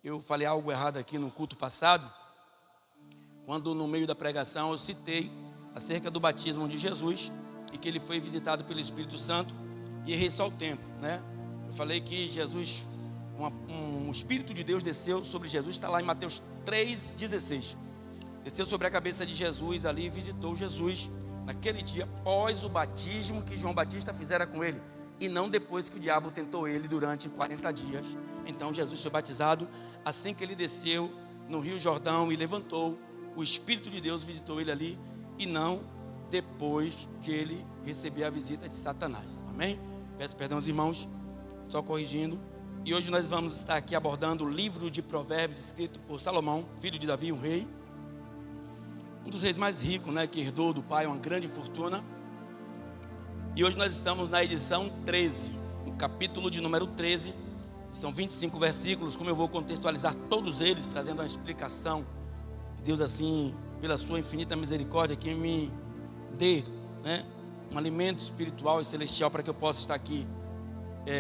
Eu falei algo errado aqui no culto passado, quando no meio da pregação eu citei acerca do batismo de Jesus e que ele foi visitado pelo Espírito Santo, e errei só o tempo, né? Eu falei que Jesus, o Espírito de Deus desceu sobre Jesus, está lá em Mateus 3,16. Desceu sobre a cabeça de Jesus ali e visitou Jesus naquele dia, após o batismo que João Batista fizera com ele, e não depois que o diabo tentou ele durante 40 dias. Então Jesus foi batizado assim que ele desceu no Rio Jordão e levantou. O Espírito de Deus visitou ele ali, e não depois de ele receber a visita de Satanás. Amém? Peço perdão aos irmãos, estou corrigindo. E hoje nós vamos estar aqui abordando o livro de Provérbios, escrito por Salomão, filho de Davi, um rei, um dos reis mais ricos, né, que herdou do pai uma grande fortuna. E hoje nós estamos na edição 13, no capítulo de número 13. São 25 versículos, como eu vou contextualizar todos eles, trazendo uma explicação. Deus, assim, pela sua infinita misericórdia, que me dê, né, um alimento espiritual e celestial para que eu possa estar aqui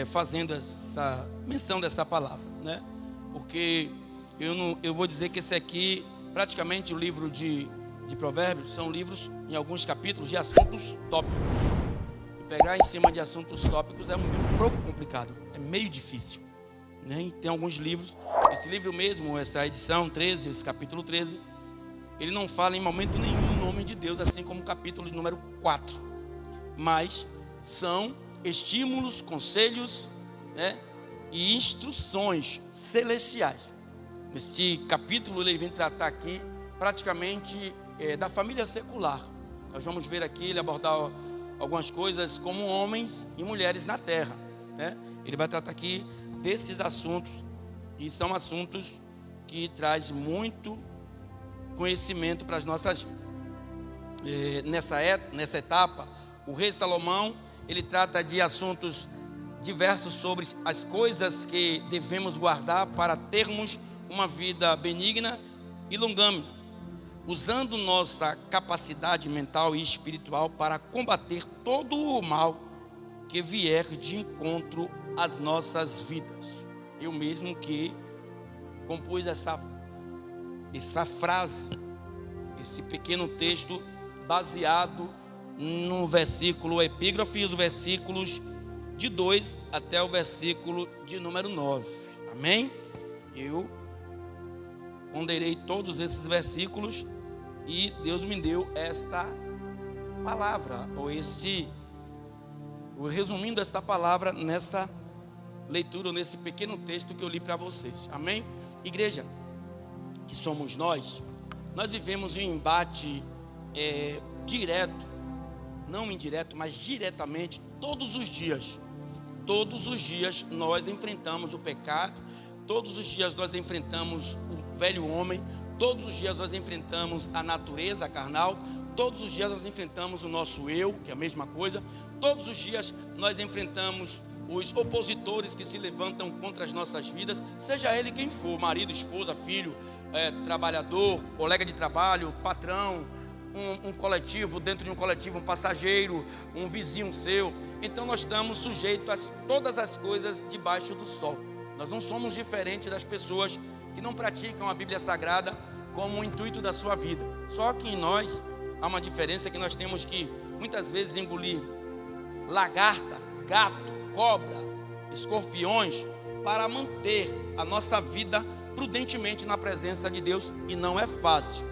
fazendo essa menção dessa palavra, né? Porque eu vou dizer que esse aqui, praticamente o livro de Provérbios, são livros, em alguns capítulos, de assuntos tópicos. E pegar em cima de assuntos tópicos é um pouco complicado, é meio difícil, né? E tem alguns livros, esse livro mesmo, essa edição 13, esse capítulo 13, ele não fala em momento nenhum o nome de Deus, assim como o capítulo de número 4, mas são estímulos, conselhos, né, e instruções celestiais. Neste capítulo ele vem tratar aqui praticamente da família secular. Nós vamos ver aqui ele abordar algumas coisas como homens e mulheres na terra, né? Ele vai tratar aqui desses assuntos, e são assuntos que traz muito conhecimento para as nossas vidas. Nessa etapa, o rei Salomão, ele trata de assuntos diversos sobre as coisas que devemos guardar para termos uma vida benigna e longânima, usando nossa capacidade mental e espiritual para combater todo o mal que vier de encontro às nossas vidas. Eu mesmo que compus essa frase, esse pequeno texto, baseado no versículo epígrafe e os versículos de 2 até o versículo de número 9. Amém? Eu ponderei todos esses versículos e Deus me deu esta palavra, resumindo esta palavra nessa leitura, nesse pequeno texto que eu li para vocês. Amém? Igreja, que somos nós vivemos um embate direto, não indireto, mas diretamente, todos os dias. Todos os dias nós enfrentamos o pecado, todos os dias nós enfrentamos o velho homem, todos os dias nós enfrentamos a natureza carnal, todos os dias nós enfrentamos o nosso eu, que é a mesma coisa, todos os dias nós enfrentamos os opositores que se levantam contra as nossas vidas, seja ele quem for, marido, esposa, filho, trabalhador, colega de trabalho, patrão, um coletivo, dentro de um coletivo, um passageiro, um vizinho seu. Então nós estamos sujeitos a todas as coisas debaixo do sol. Nós não somos diferentes das pessoas que não praticam a Bíblia Sagrada como o intuito da sua vida. Só que em nós há uma diferença, que nós temos que muitas vezes engolir lagarta, gato, cobra, escorpiões, para manter a nossa vida prudentemente na presença de Deus, e não é fácil.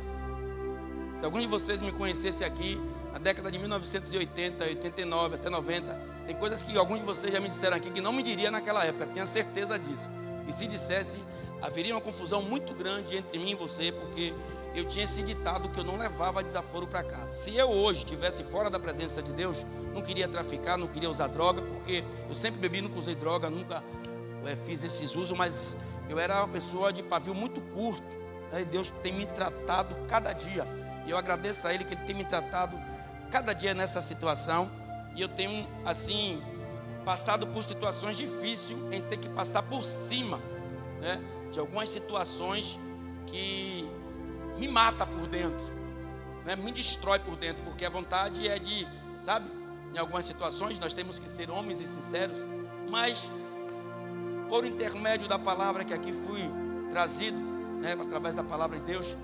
Se algum de vocês me conhecesse aqui na década de 1980, 89 até 90, tem coisas que alguns de vocês já me disseram aqui que não me diria naquela época, tenha certeza disso. E se dissesse, haveria uma confusão muito grande entre mim e você, porque eu tinha esse ditado que eu não levava desaforo para casa. Se eu hoje estivesse fora da presença de Deus, não queria traficar, não queria usar droga, porque eu sempre bebi, nunca usei droga, nunca fiz esses usos, mas eu era uma pessoa de pavio muito curto. Deus tem me tratado cada dia, e eu agradeço a Ele que Ele tem me tratado cada dia nessa situação. E eu tenho, assim, passado por situações difíceis, em ter que passar por cima, né, de algumas situações que me mata por dentro, né, me destrói por dentro, porque a vontade é de, sabe, em algumas situações nós temos que ser homens e sinceros, mas por intermédio da palavra que aqui fui trazido, né, através da palavra de Deus,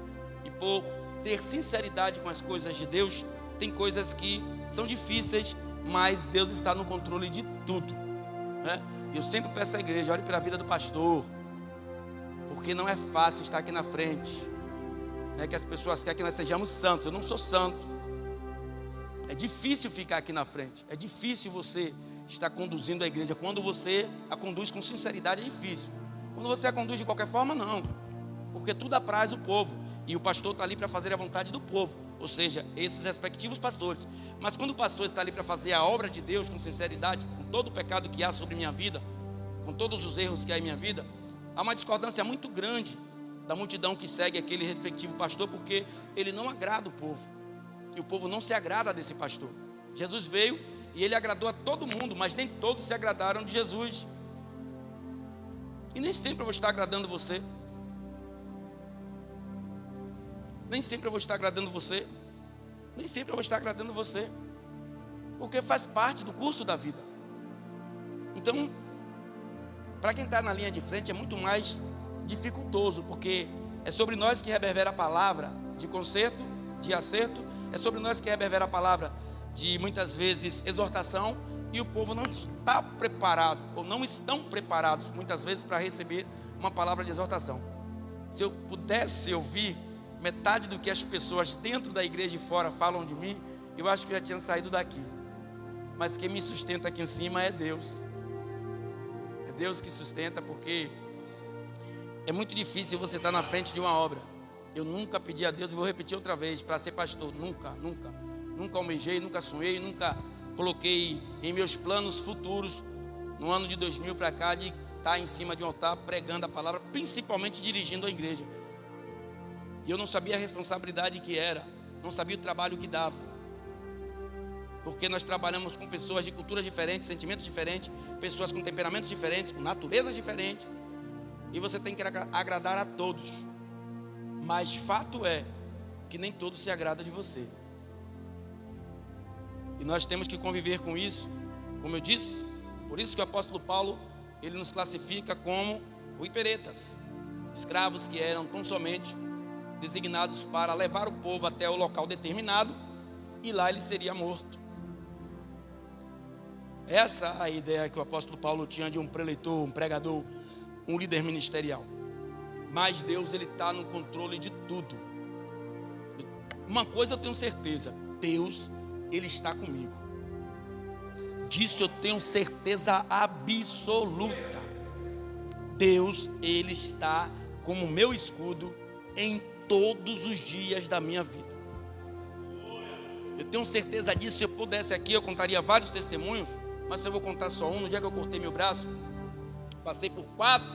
e por ter sinceridade com as coisas de Deus, tem coisas que são difíceis, mas Deus está no controle de tudo, né? Eu sempre peço à igreja, ore pela vida do pastor, porque não é fácil estar aqui na frente, né? Que as pessoas querem que nós sejamos santos. Eu não sou santo. É difícil ficar aqui na frente, é difícil você estar conduzindo a igreja. Quando você a conduz com sinceridade é difícil. Quando você a conduz de qualquer forma, não, porque tudo apraz o povo, e o pastor está ali para fazer a vontade do povo, ou seja, esses respectivos pastores. Mas quando o pastor está ali para fazer a obra de Deus com sinceridade, com todo o pecado que há sobre minha vida, com todos os erros que há em minha vida, há uma discordância muito grande da multidão que segue aquele respectivo pastor, porque ele não agrada o povo, e o povo não se agrada desse pastor. Jesus veio e ele agradou a todo mundo, mas nem todos se agradaram de Jesus. E nem sempre eu vou estar agradando você. Nem sempre eu vou estar agradando você. Nem sempre eu vou estar agradando você, porque faz parte do curso da vida. Então, para quem está na linha de frente é muito mais dificultoso, porque é sobre nós que reverbera a palavra de conserto, de acerto. É sobre nós que reverbera a palavra de, muitas vezes, exortação. E o povo não está preparado, ou não estão preparados, muitas vezes, para receber uma palavra de exortação. Se eu pudesse ouvir metade do que as pessoas dentro da igreja e fora falam de mim, eu acho que eu já tinha saído daqui. Mas quem me sustenta aqui em cima é Deus. É Deus que sustenta, porque é muito difícil você estar na frente de uma obra. Eu nunca pedi a Deus, e vou repetir outra vez, para ser pastor. Nunca almejei, nunca sonhei, nunca coloquei em meus planos futuros, no ano de 2000 para cá, de estar em cima de um altar pregando a palavra, principalmente dirigindo a igreja. E eu não sabia a responsabilidade que era, não sabia o trabalho que dava, porque nós trabalhamos com pessoas de culturas diferentes, sentimentos diferentes, pessoas com temperamentos diferentes, com naturezas diferentes, e você tem que agradar a todos. Mas fato é que nem todos se agradam de você, e nós temos que conviver com isso, como eu disse. Por isso que o apóstolo Paulo, ele nos classifica como hiperetas, escravos que eram tão somente designados para levar o povo até o local determinado, e lá ele seria morto. Essa é a ideia que o apóstolo Paulo tinha de um preleitor, um pregador, um líder ministerial. Mas Deus, ele está no controle de tudo. Uma coisa eu tenho certeza: Deus, ele está comigo. Disso eu tenho certeza absoluta. Deus, ele está como meu escudo em todos os dias da minha vida. Eu tenho certeza disso. Se eu pudesse aqui, eu contaria vários testemunhos, mas se eu vou contar só um, no dia que eu cortei meu braço, passei por 4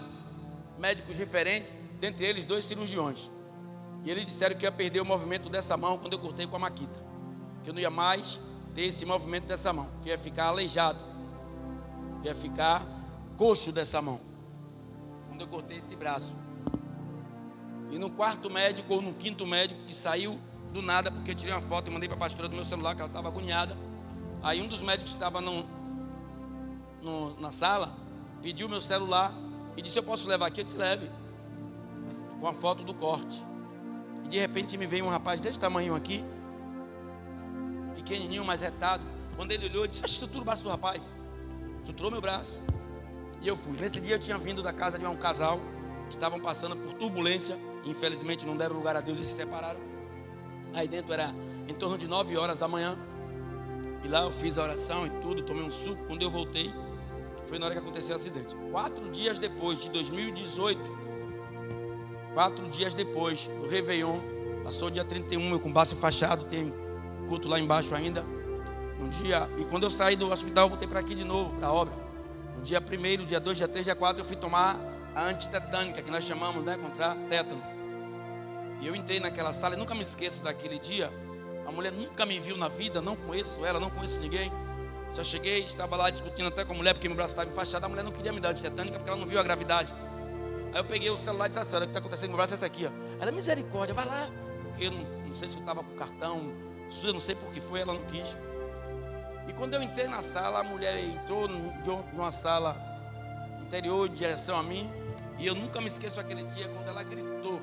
médicos diferentes, dentre eles 2 cirurgiões, e eles disseram que eu ia perder o movimento dessa mão quando eu cortei com a maquita, que eu não ia mais ter esse movimento dessa mão, que eu ia ficar aleijado, que eu ia ficar coxo dessa mão, quando eu cortei esse braço. E no 4º médico, ou no 5º médico, que saiu do nada, porque eu tirei uma foto e mandei para a pastora do meu celular, que ela estava agoniada. Aí um dos médicos que estava na sala pediu o meu celular e disse: eu posso levar aqui? Eu disse: leve, com a foto do corte. E de repente me veio um rapaz desse tamanho aqui, pequenininho, mas retado. Quando ele olhou, ele disse: estrutura o braço do rapaz. Estruturou meu braço. E eu fui. Nesse dia eu tinha vindo da casa de um casal que estavam passando por turbulência, e infelizmente não deram lugar a Deus e se separaram. Aí dentro era em torno de 9 horas da manhã, e lá eu fiz a oração e tudo, tomei um suco. Quando eu voltei, foi na hora que aconteceu o acidente. 4 dias depois de 2018, 4 dias depois do Réveillon, passou o dia 31, eu com o braço enfaixado, tem culto lá embaixo ainda. Um dia, e quando eu saí do hospital, eu voltei para aqui de novo, para a obra. No dia 1º, dia 2, dia 3, dia 4, eu fui tomar a antitetânica, que nós chamamos, né, contra tétano. E eu entrei naquela sala, e nunca me esqueço daquele dia. A mulher nunca me viu na vida, não conheço ela, não conheço ninguém. Só cheguei, estava lá discutindo até com a mulher, porque meu braço estava enfaixado. A mulher não queria me dar antitetânica, porque ela não viu a gravidade. Aí eu peguei o celular e disse: a senhora, o que está acontecendo com meu braço é essa aqui, ó. Ela: misericórdia, vai lá. Porque eu não sei se eu estava com cartão, eu não sei por que foi, ela não quis. E quando eu entrei na sala, a mulher entrou de uma sala interior em direção a mim, E eu nunca me esqueço aquele dia quando ela gritou.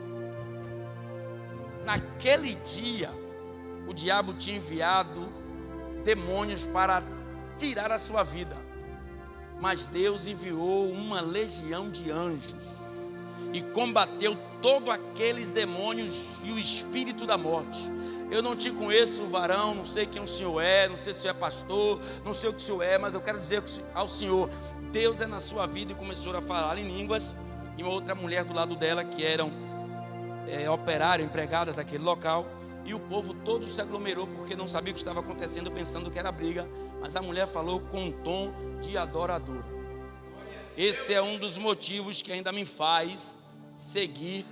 Naquele dia, o diabo tinha enviado demônios para tirar a sua vida. Mas Deus enviou uma legião de anjos e combateu todos aqueles demônios e o espírito da morte. Eu não te conheço, varão, não sei quem o senhor é, não sei se o senhor é pastor, não sei o que o senhor é, mas eu quero dizer ao senhor, Deus é na sua vida. E começou a falar em línguas. E uma outra mulher do lado dela, que eram operários, empregadas daquele local. E o povo todo se aglomerou, porque não sabia o que estava acontecendo, pensando que era briga. Mas a mulher falou com um tom de adorador. Esse é um dos motivos que ainda me faz seguir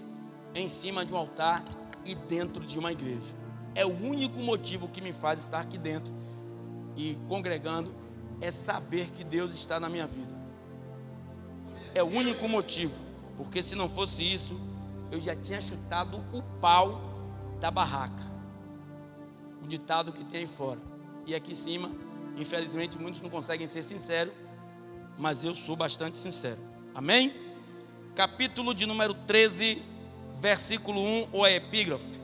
em cima de um altar e dentro de uma igreja. É o único motivo que me faz estar aqui dentro e congregando, é saber que Deus está na minha vida. É o único motivo, porque se não fosse isso, eu já tinha chutado o pau da barraca. O ditado que tem aí fora. E aqui em cima, infelizmente, muitos não conseguem ser sinceros, mas eu sou bastante sincero. Amém? Capítulo de número 13, versículo 1, ou epígrafe.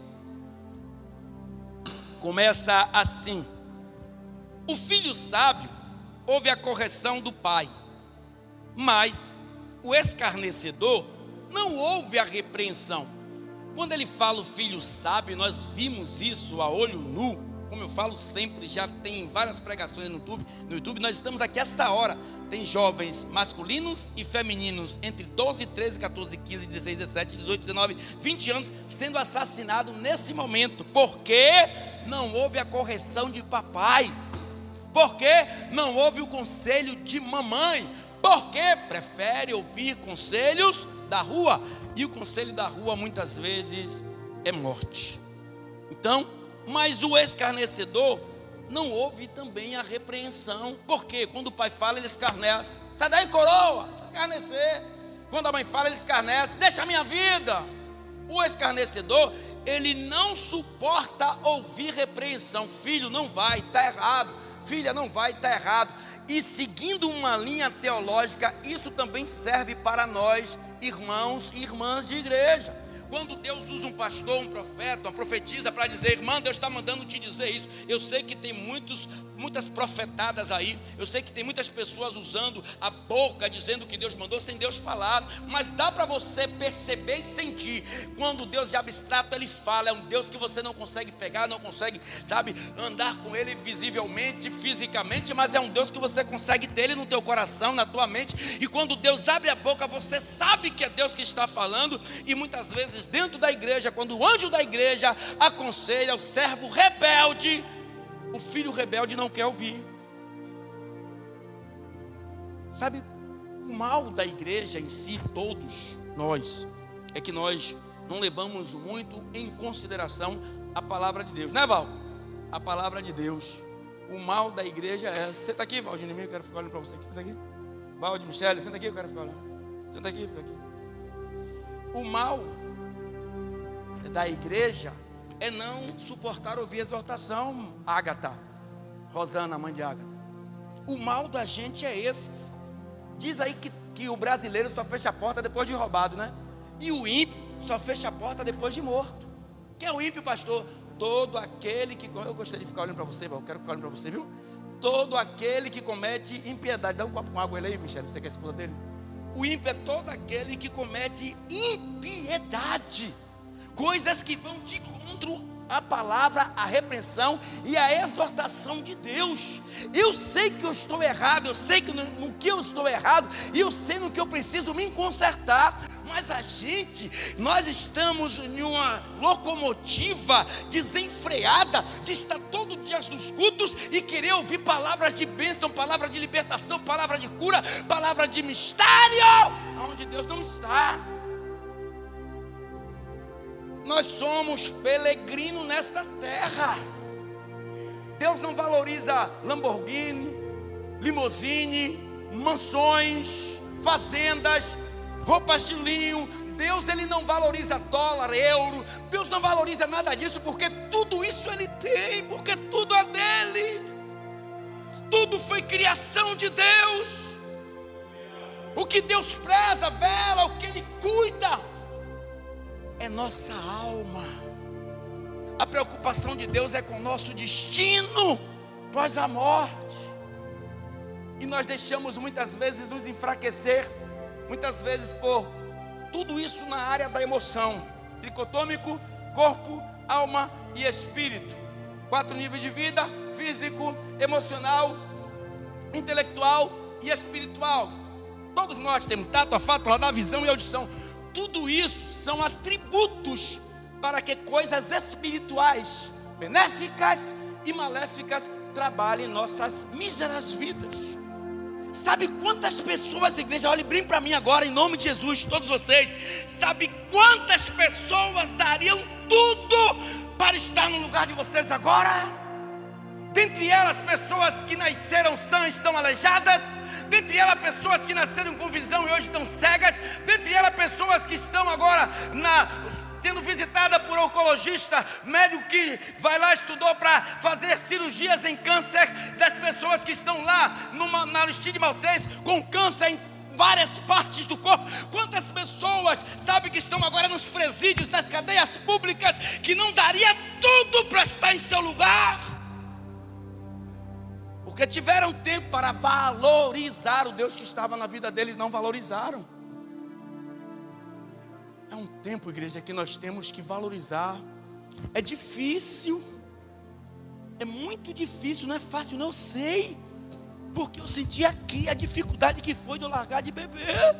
Começa assim: o filho sábio ouve a correção do pai, mas o escarnecedor não ouve a repreensão. Quando ele fala o filho sábio, nós vimos isso a olho nu. Como eu falo sempre, já tem várias pregações no YouTube. Nós estamos aqui essa hora. Tem jovens masculinos e femininos entre 12, 13, 14, 15, 16, 17, 18, 19, 20 anos sendo assassinados nesse momento. Porque não houve a correção de papai. Porque não houve o conselho de mamãe. Porque prefere ouvir conselhos da rua. E o conselho da rua muitas vezes é morte. Então, mas o escarnecedor não ouve também a repreensão. Porque quando o pai fala, ele escarnece. Sai daí, coroa, se escarnecer. Quando a mãe fala, ele escarnece. Deixa a minha vida. O escarnecedor, ele não suporta ouvir repreensão. Filho, não vai, está errado. Filha, não vai, está errado. E seguindo uma linha teológica, isso também serve para nós, irmãos e irmãs de igreja. Quando Deus usa um pastor, um profeta, uma profetisa para dizer: irmã, Deus está mandando te dizer isso. Eu sei que tem muitas profetadas aí. Eu sei que tem muitas pessoas usando a boca, dizendo que Deus mandou sem Deus falar. Mas dá para você perceber e sentir. Quando Deus é abstrato, Ele fala. É um Deus que você não consegue pegar, não consegue, sabe, andar com Ele visivelmente, fisicamente. Mas é um Deus que você consegue ter Ele no teu coração, na tua mente. E quando Deus abre a boca, você sabe que é Deus que está falando. E muitas vezes dentro da igreja, quando o anjo da igreja aconselha o servo rebelde, o filho rebelde não quer ouvir. Sabe, o mal da igreja em si, todos nós, é que nós não levamos muito em consideração a palavra de Deus, né, Val? A palavra de Deus. O mal da igreja é essa. Senta aqui, Val, eu quero ficar olhando para você aqui. Senta aqui. Val de Michele, senta aqui, eu quero ficar olhando. Senta aqui, fica aqui. O mal da igreja é não suportar ouvir exortação. Ágata, Rosana, mãe de Ágata. O mal da gente é esse. Diz aí que o brasileiro só fecha a porta depois de roubado, né? E o ímpio só fecha a porta depois de morto. Quem é o ímpio, pastor? Todo aquele que... Eu gostaria de ficar olhando para você, eu quero ficar olhando para você, viu? Todo aquele que comete impiedade. Dá um copo com água ele aí, Michele, você que é a esposa dele. O ímpio é todo aquele que comete impiedade. Coisas que vão de encontro à palavra, à repreensão e à exortação de Deus. Eu sei que eu estou errado, eu sei que no que eu estou errado, e eu sei no que eu preciso me consertar. Mas nós estamos em uma locomotiva desenfreada de estar todo dia nos cultos e querer ouvir palavras de bênção, palavras de libertação, palavras de cura, palavras de mistério, onde Deus não está. Nós somos peregrinos nesta terra. Deus não valoriza Lamborghini, limousine, mansões, fazendas, roupas de linho. Deus, Ele não valoriza dólar, euro. Deus não valoriza nada disso, porque tudo isso Ele tem, porque tudo é dEle. Tudo foi criação de Deus. O que Deus preza, vela, o que Ele cuida é nossa alma. A preocupação de Deus é com o nosso destino após a morte. E nós deixamos muitas vezes nos enfraquecer, muitas vezes por tudo isso na área da emoção. Tricotômico, corpo, alma e espírito. 4 níveis de vida: físico, emocional, intelectual e espiritual. Todos nós temos tato, olfato, paladar, visão e audição. Tudo isso são atributos para que coisas espirituais, benéficas e maléficas, trabalhem em nossas míseras vidas. Sabe quantas pessoas, igreja, olhem bem para mim agora, em nome de Jesus, todos vocês. Sabe quantas pessoas dariam tudo para estar no lugar de vocês agora? Dentre elas, pessoas que nasceram sãs estão aleijadas. Dentre elas, pessoas que nasceram com visão e hoje estão cegas. Dentre elas, pessoas que estão agora sendo visitada por oncologista, médico que vai lá, estudou para fazer cirurgias em câncer. Das pessoas que estão lá na Aristide Maltês com câncer em várias partes do corpo. Quantas pessoas, sabe, que estão agora nos presídios, nas cadeias públicas, que não daria tudo para estar em seu lugar, porque tiveram tempo para valorizar o Deus que estava na vida deles, não valorizaram. É um tempo, igreja, que nós temos que valorizar. É difícil, é muito difícil, não é fácil, não, eu sei, porque eu senti aqui a dificuldade que foi de eu largar de beber,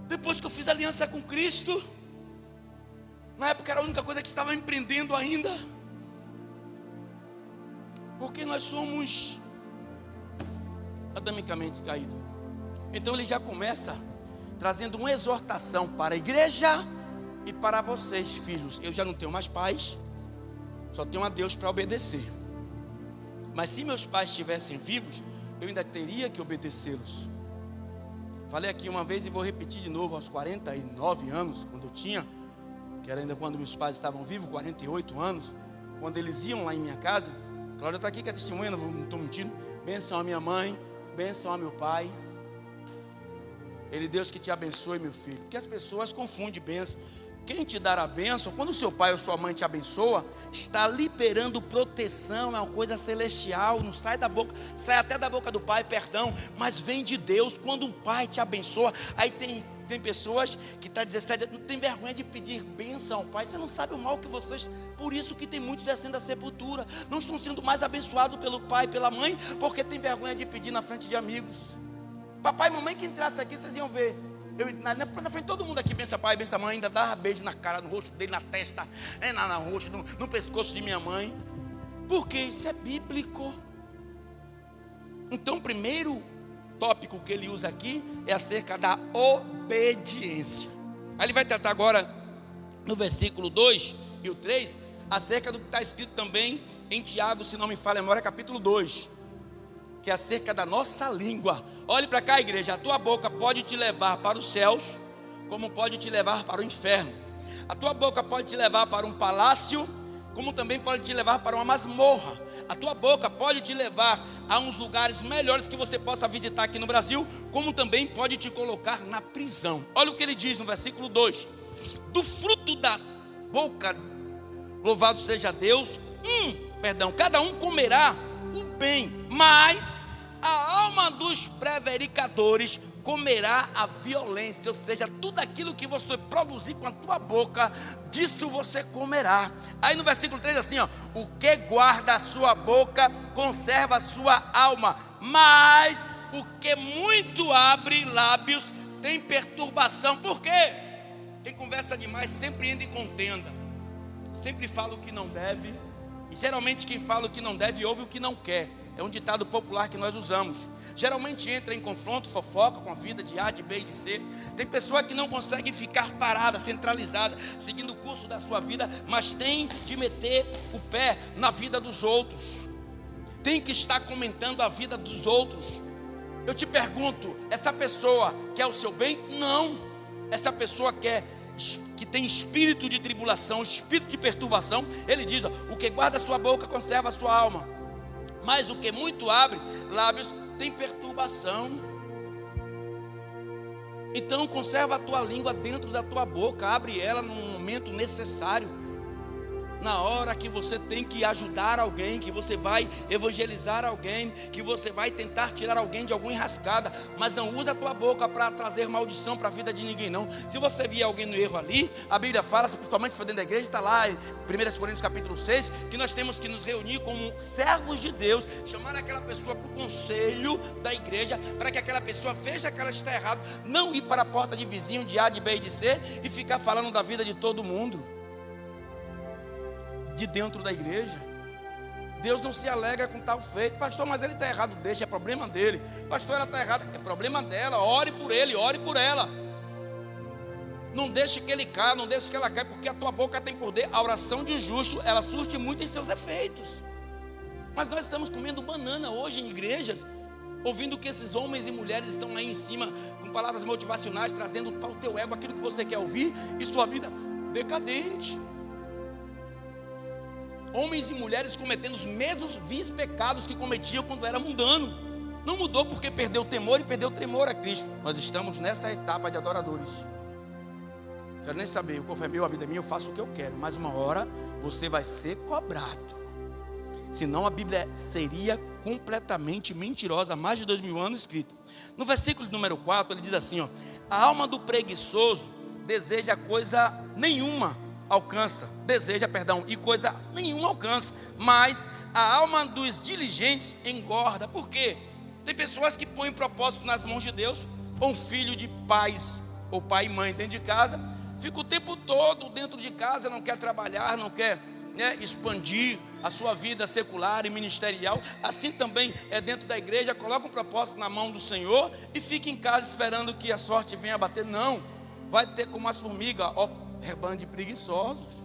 depois que eu fiz aliança com Cristo. Na época era a única coisa que estava empreendendo ainda, porque nós somos adamicamente caídos. Então ele já começa trazendo uma exortação para a igreja e para vocês, filhos. Eu já não tenho mais pais, só tenho a Deus para obedecer. Mas se meus pais estivessem vivos, eu ainda teria que obedecê-los. Falei aqui uma vez e vou repetir de novo. Aos 49 anos, quando eu tinha, que era ainda quando meus pais estavam vivos, 48 anos, quando eles iam lá em minha casa, Cláudia está aqui que é testemunha, não estou mentindo. Benção a minha mãe, benção a meu pai. Ele, Deus que te abençoe, meu filho. Porque as pessoas confundem bênção. Quem te dará a bênção, quando o seu pai ou sua mãe te abençoa, está liberando proteção, é uma coisa celestial, não sai da boca, sai até da boca do pai, perdão, mas vem de Deus. Quando um pai te abençoa, aí tem pessoas que estão 17 anos, não tem vergonha de pedir bênção ao pai. Você não sabe o mal que vocês, por isso que tem muitos descendo da sepultura, não estão sendo mais abençoados pelo pai, pela mãe, porque tem vergonha de pedir na frente de amigos. Papai e mamãe que entrasse aqui, vocês iam ver, eu, na frente de todo mundo aqui, benção pai, benção mãe, ainda dava beijo na cara, no rosto dele, na testa, no rosto, no pescoço de minha mãe, porque isso é bíblico. Então o primeiro tópico que ele usa aqui é acerca da obediência. Aí ele vai tratar agora no versículo 2 e o 3 acerca do que está escrito também em Tiago, se não me falha a memória, capítulo 2, que é acerca da nossa língua. Olhe para cá, igreja, a tua boca pode te levar para os céus, como pode te levar para o inferno. A tua boca pode te levar para um palácio, como também pode te levar para uma masmorra. A tua boca pode te levar a uns lugares melhores que você possa visitar aqui no Brasil, como também pode te colocar na prisão. Olha o que ele diz no versículo 2: do fruto da boca, louvado seja Deus, cada um comerá o bem, mas a alma dos prevaricadores comerá a violência. Ou seja, tudo aquilo que você produzir com a tua boca, disso você comerá. Aí no versículo 3 assim, ó: o que guarda a sua boca conserva a sua alma, mas o que muito abre lábios tem perturbação. Por quê? Quem conversa demais sempre entra em contenda, sempre fala o que não deve, e geralmente quem fala o que não deve ouve o que não quer. É um ditado popular que nós usamos. Geralmente entra em confronto, fofoca com a vida de A, de B e de C. Tem pessoa que não consegue ficar parada, centralizada, seguindo o curso da sua vida, mas tem de meter o pé na vida dos outros. Tem que estar comentando a vida dos outros. Eu te pergunto, essa pessoa quer o seu bem? Não. Essa pessoa que tem espírito de tribulação, espírito de perturbação. Ele diz, ó, o que guarda a sua boca conserva a sua alma, mas o que muito abre lábios tem perturbação. Então conserva a tua língua dentro da tua boca, abre ela no momento necessário. Na hora que você tem que ajudar alguém, que você vai evangelizar alguém, que você vai tentar tirar alguém de alguma enrascada, mas não usa a tua boca para trazer maldição para a vida de ninguém, não. Se você vir alguém no erro ali, a Bíblia fala, principalmente se for dentro da igreja, está lá em 1 Coríntios capítulo 6, que nós temos que nos reunir como servos de Deus, chamar aquela pessoa para o conselho da igreja, para que aquela pessoa veja que ela está errada, não ir para a porta de vizinho de A, de B e de C e ficar falando da vida de todo mundo. De dentro da igreja, Deus não se alegra com tal feito. Pastor, mas ele está errado, deixa, é problema dele. Pastor, ela está errada, é problema dela. Ore por ele, ore por ela. Não deixe que ele caia, não deixe que ela caia, porque a tua boca tem poder. A oração de um justo, ela surte muito em seus efeitos. Mas nós estamos comendo banana hoje em igrejas, ouvindo que esses homens e mulheres estão aí em cima com palavras motivacionais, trazendo para o teu ego aquilo que você quer ouvir, e sua vida decadente. Homens e mulheres cometendo os mesmos vis pecados que cometiam quando era mundano. Não mudou porque perdeu o temor e perdeu o tremor a Cristo. Nós estamos nessa etapa de adoradores. Quero nem saber, o corpo é meu, a vida é minha, eu faço o que eu quero. Mas uma hora você vai ser cobrado. Senão a Bíblia seria completamente mentirosa, há mais de 2000 anos escrita. No versículo número 4 ele diz assim, ó: a alma do preguiçoso deseja coisa nenhuma e coisa nenhuma alcança, mas a alma dos diligentes engorda. Por quê? Tem pessoas que põem propósito nas mãos de Deus, ou um filho de pais, ou pai e mãe dentro de casa, fica o tempo todo dentro de casa, não quer trabalhar, não quer expandir a sua vida secular e ministerial. Assim também é dentro da igreja, coloca um propósito na mão do Senhor e fica em casa esperando que a sorte venha bater. Não, vai ter como as formigas, rebanho de preguiçosos.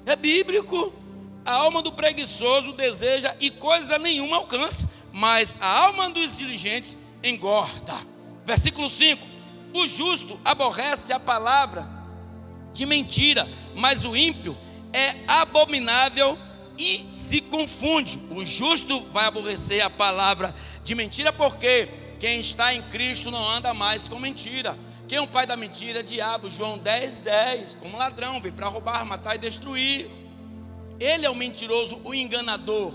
É bíblico. A alma do preguiçoso deseja e coisa nenhuma alcança, mas a alma dos diligentes engorda. Versículo 5: o justo aborrece a palavra de mentira, mas o ímpio é abominável e se confunde. O justo vai aborrecer a palavra de mentira, porque quem está em Cristo não anda mais com mentira. Quem é o pai da mentira? É diabo. João 10:10. Como ladrão, veio para roubar, matar e destruir. Ele é o mentiroso, o enganador.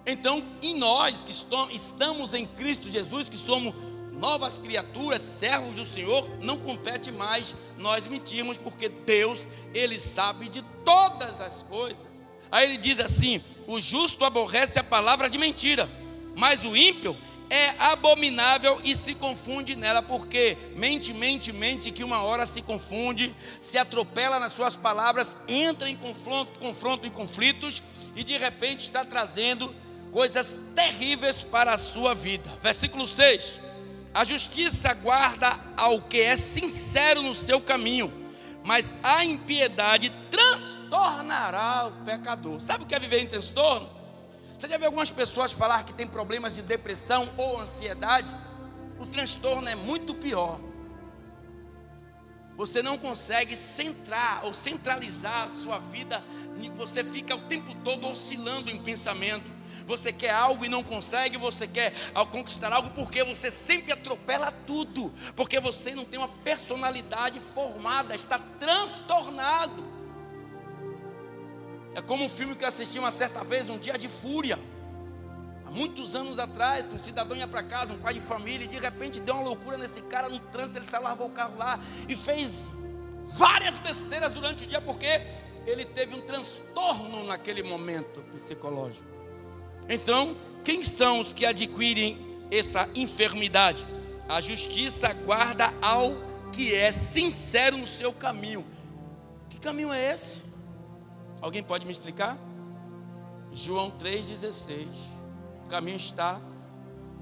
Então, em nós que estamos em Cristo Jesus, que somos novas criaturas, servos do Senhor, não compete mais nós mentirmos, porque Deus, Ele sabe de todas as coisas. Aí ele diz assim: o justo aborrece a palavra de mentira, mas o ímpio é abominável e se confunde nela. Porque mente, que uma hora se confunde, se atropela nas suas palavras, entra em confronto e conflitos, e de repente está trazendo coisas terríveis para a sua vida. Versículo 6: a justiça guarda ao que é sincero no seu caminho, mas a impiedade transtornará o pecador. Sabe o que é viver em transtorno? Você já viu algumas pessoas falar que tem problemas de depressão ou ansiedade? O transtorno é muito pior. Você não consegue centrar ou centralizar a sua vida. Você fica o tempo todo oscilando em pensamento. Você quer algo e não consegue. Você quer conquistar algo porque você sempre atropela tudo. Porque você não tem uma personalidade formada. Está transtornado. É como um filme que eu assisti uma certa vez, Um Dia de Fúria. Há muitos anos atrás, que um cidadão ia para casa, um pai de família, e de repente deu uma loucura nesse cara no trânsito. Ele saiu, largou o carro lá e fez várias besteiras durante o dia, porque ele teve um transtorno naquele momento psicológico. Então, quem são os que adquirem essa enfermidade? A justiça guarda ao que é sincero no seu caminho. Que caminho é esse? Alguém pode me explicar? João 3,16. O caminho está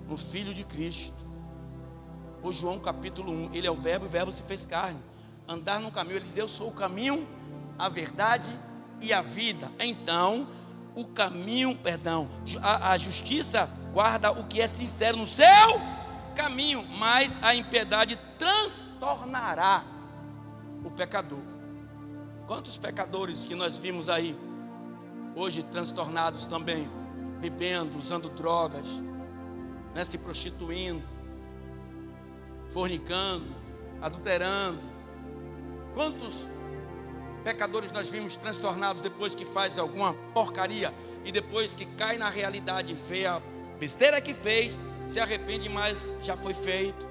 no Filho de Cristo. Ou João capítulo 1. Ele é o verbo e o verbo se fez carne. Andar no caminho, ele diz: eu sou o caminho, a verdade e a vida. Então, o caminho, a justiça guarda o que é sincero no seu caminho, mas a impiedade transtornará o pecador. Quantos pecadores que nós vimos aí hoje transtornados também, bebendo, usando drogas, se prostituindo, fornicando, adulterando. Quantos pecadores nós vimos transtornados depois que faz alguma porcaria e depois que cai na realidade e vê a besteira que fez, se arrepende, mas já foi feito.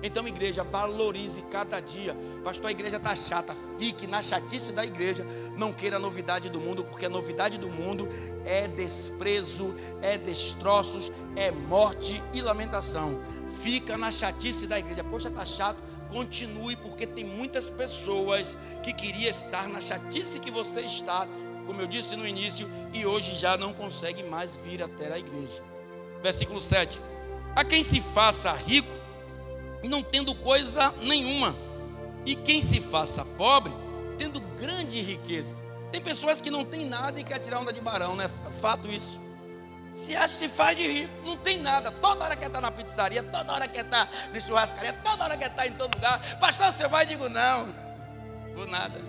Então, igreja, valorize cada dia. Pastor, a igreja está chata. Fique na chatice da igreja. Não queira a novidade do mundo, porque a novidade do mundo é desprezo, é destroços, é morte e lamentação. Fica na chatice da igreja. Poxa, está chato. Continue, porque tem muitas pessoas que queriam estar na chatice que você está, como eu disse no início, e hoje já não consegue mais vir até a igreja. Versículo 7. A quem se faça rico, não tendo coisa nenhuma, e quem se faça pobre, tendo grande riqueza. Tem pessoas que não tem nada e quer tirar onda de barão, né? Fato isso. Se acha, se faz de rico, não tem nada. Toda hora quer estar na pizzaria, toda hora quer estar na churrascaria, toda hora quer estar em todo lugar. Pastor, você vai? Digo, não, por nada.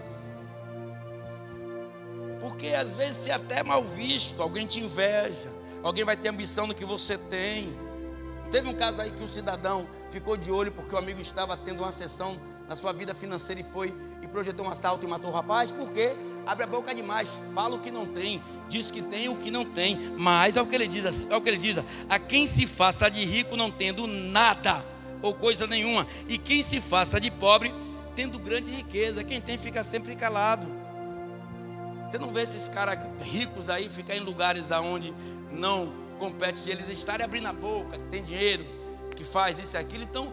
Porque às vezes você é até mal visto, alguém te inveja, alguém vai ter ambição no que você tem. Teve um caso aí que um cidadão ficou de olho porque o amigo estava tendo uma sessão na sua vida financeira e foi e projetou um assalto e matou o rapaz. Por quê? Abre a boca demais, fala o que não tem, diz que tem o que não tem. Mas é o que ele diz, a quem se faça de rico não tendo nada ou coisa nenhuma, e quem se faça de pobre tendo grande riqueza. Quem tem fica sempre calado. Você não vê esses caras ricos aí ficar em lugares aonde não compete de eles estarem abrindo a boca, que tem dinheiro, que faz isso e aquilo. Então,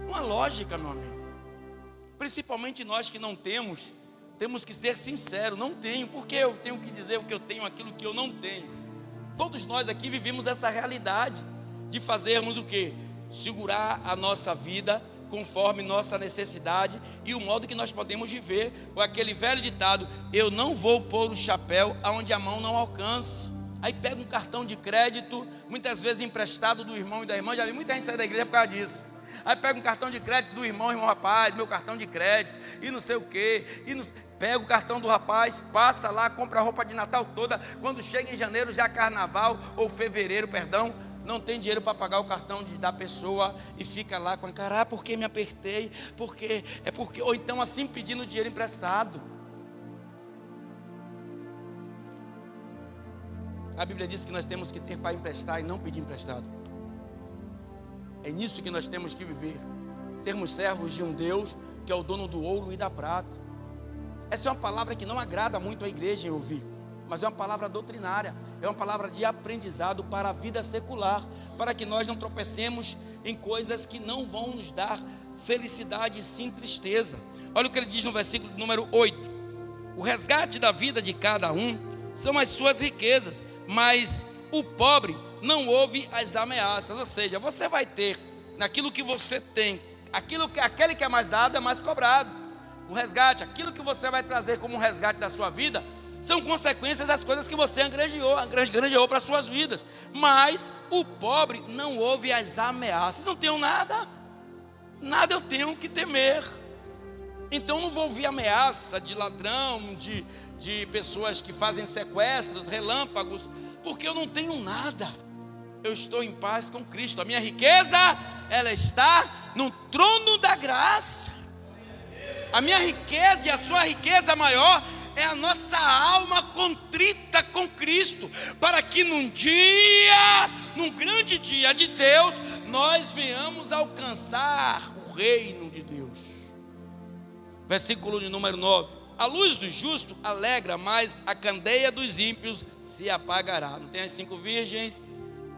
uma lógica, meu amigo. Principalmente nós que não temos, temos que ser sinceros. Não tenho, porque eu tenho que dizer o que eu tenho, aquilo que eu não tenho. Todos nós aqui vivemos essa realidade de fazermos o quê? Segurar a nossa vida conforme nossa necessidade e o modo que nós podemos viver. Ou aquele velho ditado: eu não vou pôr o chapéu aonde a mão não alcance. Aí pega um cartão de crédito, muitas vezes emprestado do irmão e da irmã. Já vi muita gente sair da igreja por causa disso. Aí pega um cartão de crédito do irmão, rapaz, meu cartão de crédito, e não sei o quê, pega o cartão do rapaz, passa lá, compra a roupa de Natal toda. Quando chega em janeiro, já é carnaval, ou fevereiro, perdão, não tem dinheiro para pagar o cartão da pessoa e fica lá com a cara: ah, porque me apertei, porque, ou então assim pedindo dinheiro emprestado. A Bíblia diz que nós temos que ter para emprestar e não pedir emprestado. É nisso que nós temos que viver. Sermos servos de um Deus que é o dono do ouro e da prata. Essa é uma palavra que não agrada muito a igreja em ouvir, mas é uma palavra doutrinária, é uma palavra de aprendizado para a vida secular, para que nós não tropecemos em coisas que não vão nos dar felicidade e sim tristeza. Olha o que ele diz no versículo número 8: o resgate da vida de cada um são as suas riquezas, mas o pobre não ouve as ameaças. Ou seja, você vai ter naquilo que você tem, aquele que é mais dado é mais cobrado. O resgate, aquilo que você vai trazer como um resgate da sua vida, são consequências das coisas que você angranjeou para as suas vidas. Mas o pobre não ouve as ameaças. Não tenho nada eu tenho que temer. Então não vou ouvir ameaça de ladrão, de pessoas que fazem sequestros, relâmpagos, porque eu não tenho nada. Eu estou em paz com Cristo. A minha riqueza, ela está no trono da graça. A minha riqueza e a sua riqueza maior é a nossa alma contrita com Cristo, para que num grande dia de Deus, nós venhamos alcançar o reino de Deus. Versículo de número 9: a luz do justo alegra, mas a candeia dos ímpios se apagará. Não tem as 5 virgens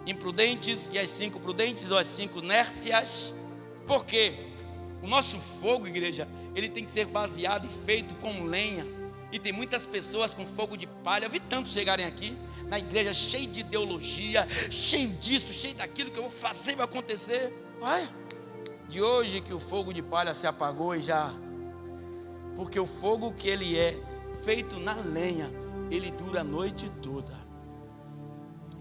imprudentes e as 5 prudentes, ou as 5 nércias? Porque o nosso fogo, igreja, ele tem que ser baseado e feito com lenha. E tem muitas pessoas com fogo de palha. Eu vi tantos chegarem aqui na igreja cheio de ideologia, cheio disso, cheio daquilo que eu vou fazer, vai acontecer. Olha, de hoje que o fogo de palha se apagou e já... Porque o fogo que ele é feito na lenha, ele dura a noite toda.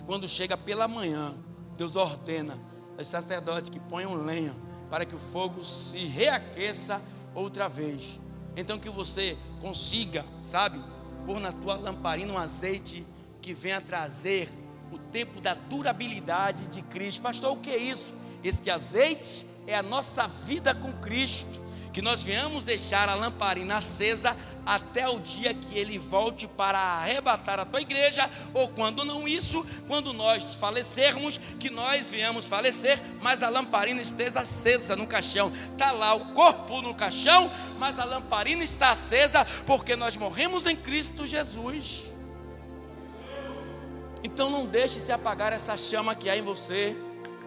Quando chega pela manhã, Deus ordena aos sacerdotes que ponham lenha para que o fogo se reaqueça outra vez. Então que você consiga, sabe, pôr na tua lamparina um azeite que venha trazer o tempo da durabilidade de Cristo. Pastor, o que é isso? Este azeite é a nossa vida com Cristo. que nós venhamos deixar a lamparina acesa até o dia que ele volte para arrebatar a tua igreja, ou quando não isso, quando nós falecermos, que nós venhamos falecer, mas a lamparina esteja acesa no caixão. Está lá o corpo no caixão, mas a lamparina está acesa, porque nós morremos em Cristo Jesus. Então não deixe se apagar essa chama que há em você,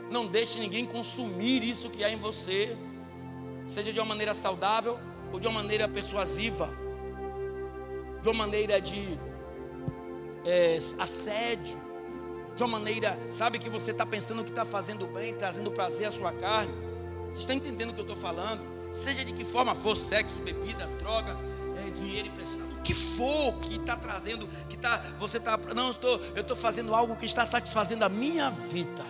não deixe ninguém consumir isso que há em você, seja de uma maneira saudável ou de uma maneira persuasiva, de uma maneira de assédio, de uma maneira, sabe, que você está pensando que está fazendo bem, trazendo prazer à sua carne. Você está entendendo o que eu estou falando? Seja de que forma for, sexo, bebida, droga, dinheiro emprestado, o que for que está trazendo, eu estou fazendo algo que está satisfazendo a minha vida.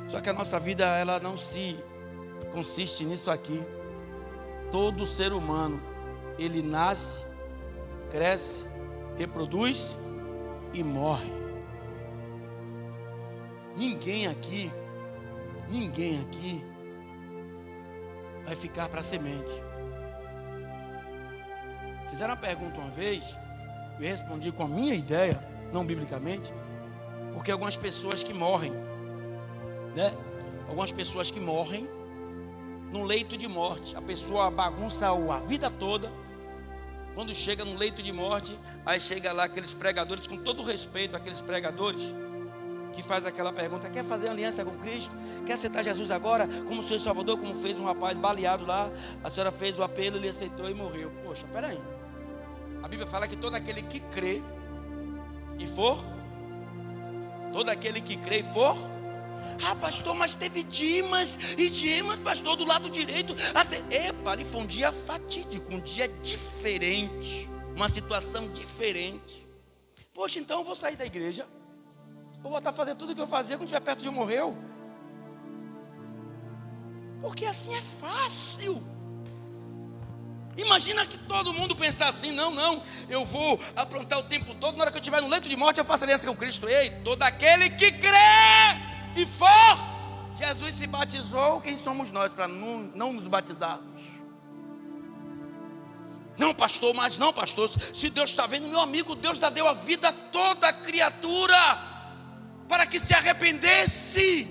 Só que a nossa vida, ela não se consiste nisso aqui. Todo ser humano, ele nasce, cresce, reproduz e morre. Ninguém aqui vai ficar para semente. Fizeram uma pergunta uma vez, eu respondi com a minha ideia, não biblicamente, porque algumas pessoas que morrem, né? Algumas pessoas que morrem no leito de morte, a pessoa bagunça a vida toda. Quando chega no leito de morte, aí chega lá aqueles pregadores, com todo respeito aqueles pregadores, que faz aquela pergunta: quer fazer aliança com Cristo? Quer aceitar Jesus agora como seu Salvador? Como fez um rapaz baleado lá, a senhora fez o apelo, ele aceitou e morreu. Poxa, peraí, a Bíblia fala que todo aquele que crê e for, pastor, mas teve Dimas, pastor, do lado direito. Ali foi um dia fatídico, um dia diferente, uma situação diferente. Poxa, então eu vou sair da igreja, vou voltar a fazer tudo o que eu fazia quando estiver perto de morrer, porque assim é fácil. Imagina que todo mundo pensar assim: não, eu vou aprontar o tempo todo, na hora que eu estiver no leito de morte eu faço aliança com Cristo. Ei, todo aquele que crê e for, Jesus se batizou, quem somos nós para não nos batizarmos? Não, pastor, se Deus está vendo, meu amigo, Deus deu a vida a toda criatura para que se arrependesse.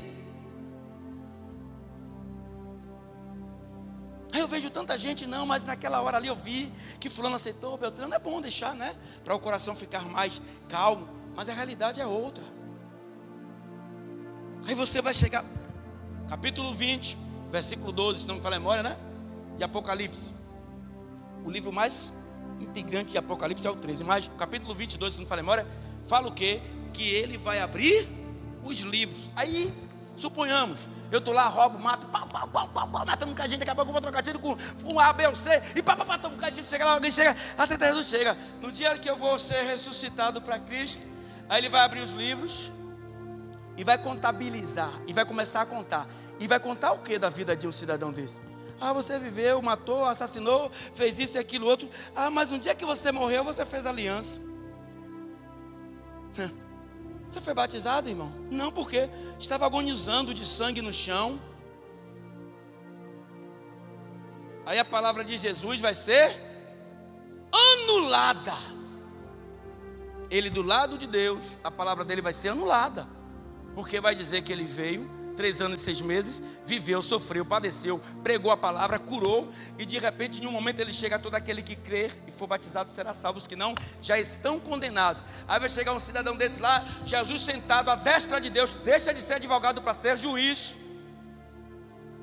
Aí eu vejo tanta gente, não, mas naquela hora ali eu vi que fulano aceitou, Beltrano. É bom deixar, né, para o coração ficar mais calmo, mas a realidade é outra. Aí você vai chegar, capítulo 20, versículo 12, se não me falha a memória, né, de Apocalipse. O livro mais integrante de Apocalipse é o 13, mas o capítulo 22, se não me falha a memória, fala o quê? Que ele vai abrir os livros. Aí, suponhamos, eu estou lá, roubo, mato, matando um bocado de gente, daqui a pouco eu vou trocar tiro com um A, B ou C, e tomo um bocado de tiro, chega lá, alguém chega, aceita Jesus, chega. No dia que eu vou ser ressuscitado para Cristo, aí ele vai abrir os livros e vai contabilizar, e vai começar a contar. E vai contar o que da vida de um cidadão desse? Você viveu, matou, assassinou, fez isso e aquilo outro. Mas no dia que você morreu, você fez aliança. Você foi batizado, irmão? Não, porque estava agonizando de sangue no chão. Aí a palavra de Jesus vai ser anulada. Ele do lado de Deus, a palavra dele vai ser anulada, porque vai dizer que ele veio 3 anos e 6 meses, viveu, sofreu, padeceu, pregou a palavra, curou, e de repente, em um momento ele chega: todo aquele que crer e for batizado será salvo, os que não já estão condenados. Aí vai chegar um cidadão desse lá, Jesus sentado à destra de Deus, deixa de ser advogado para ser juiz,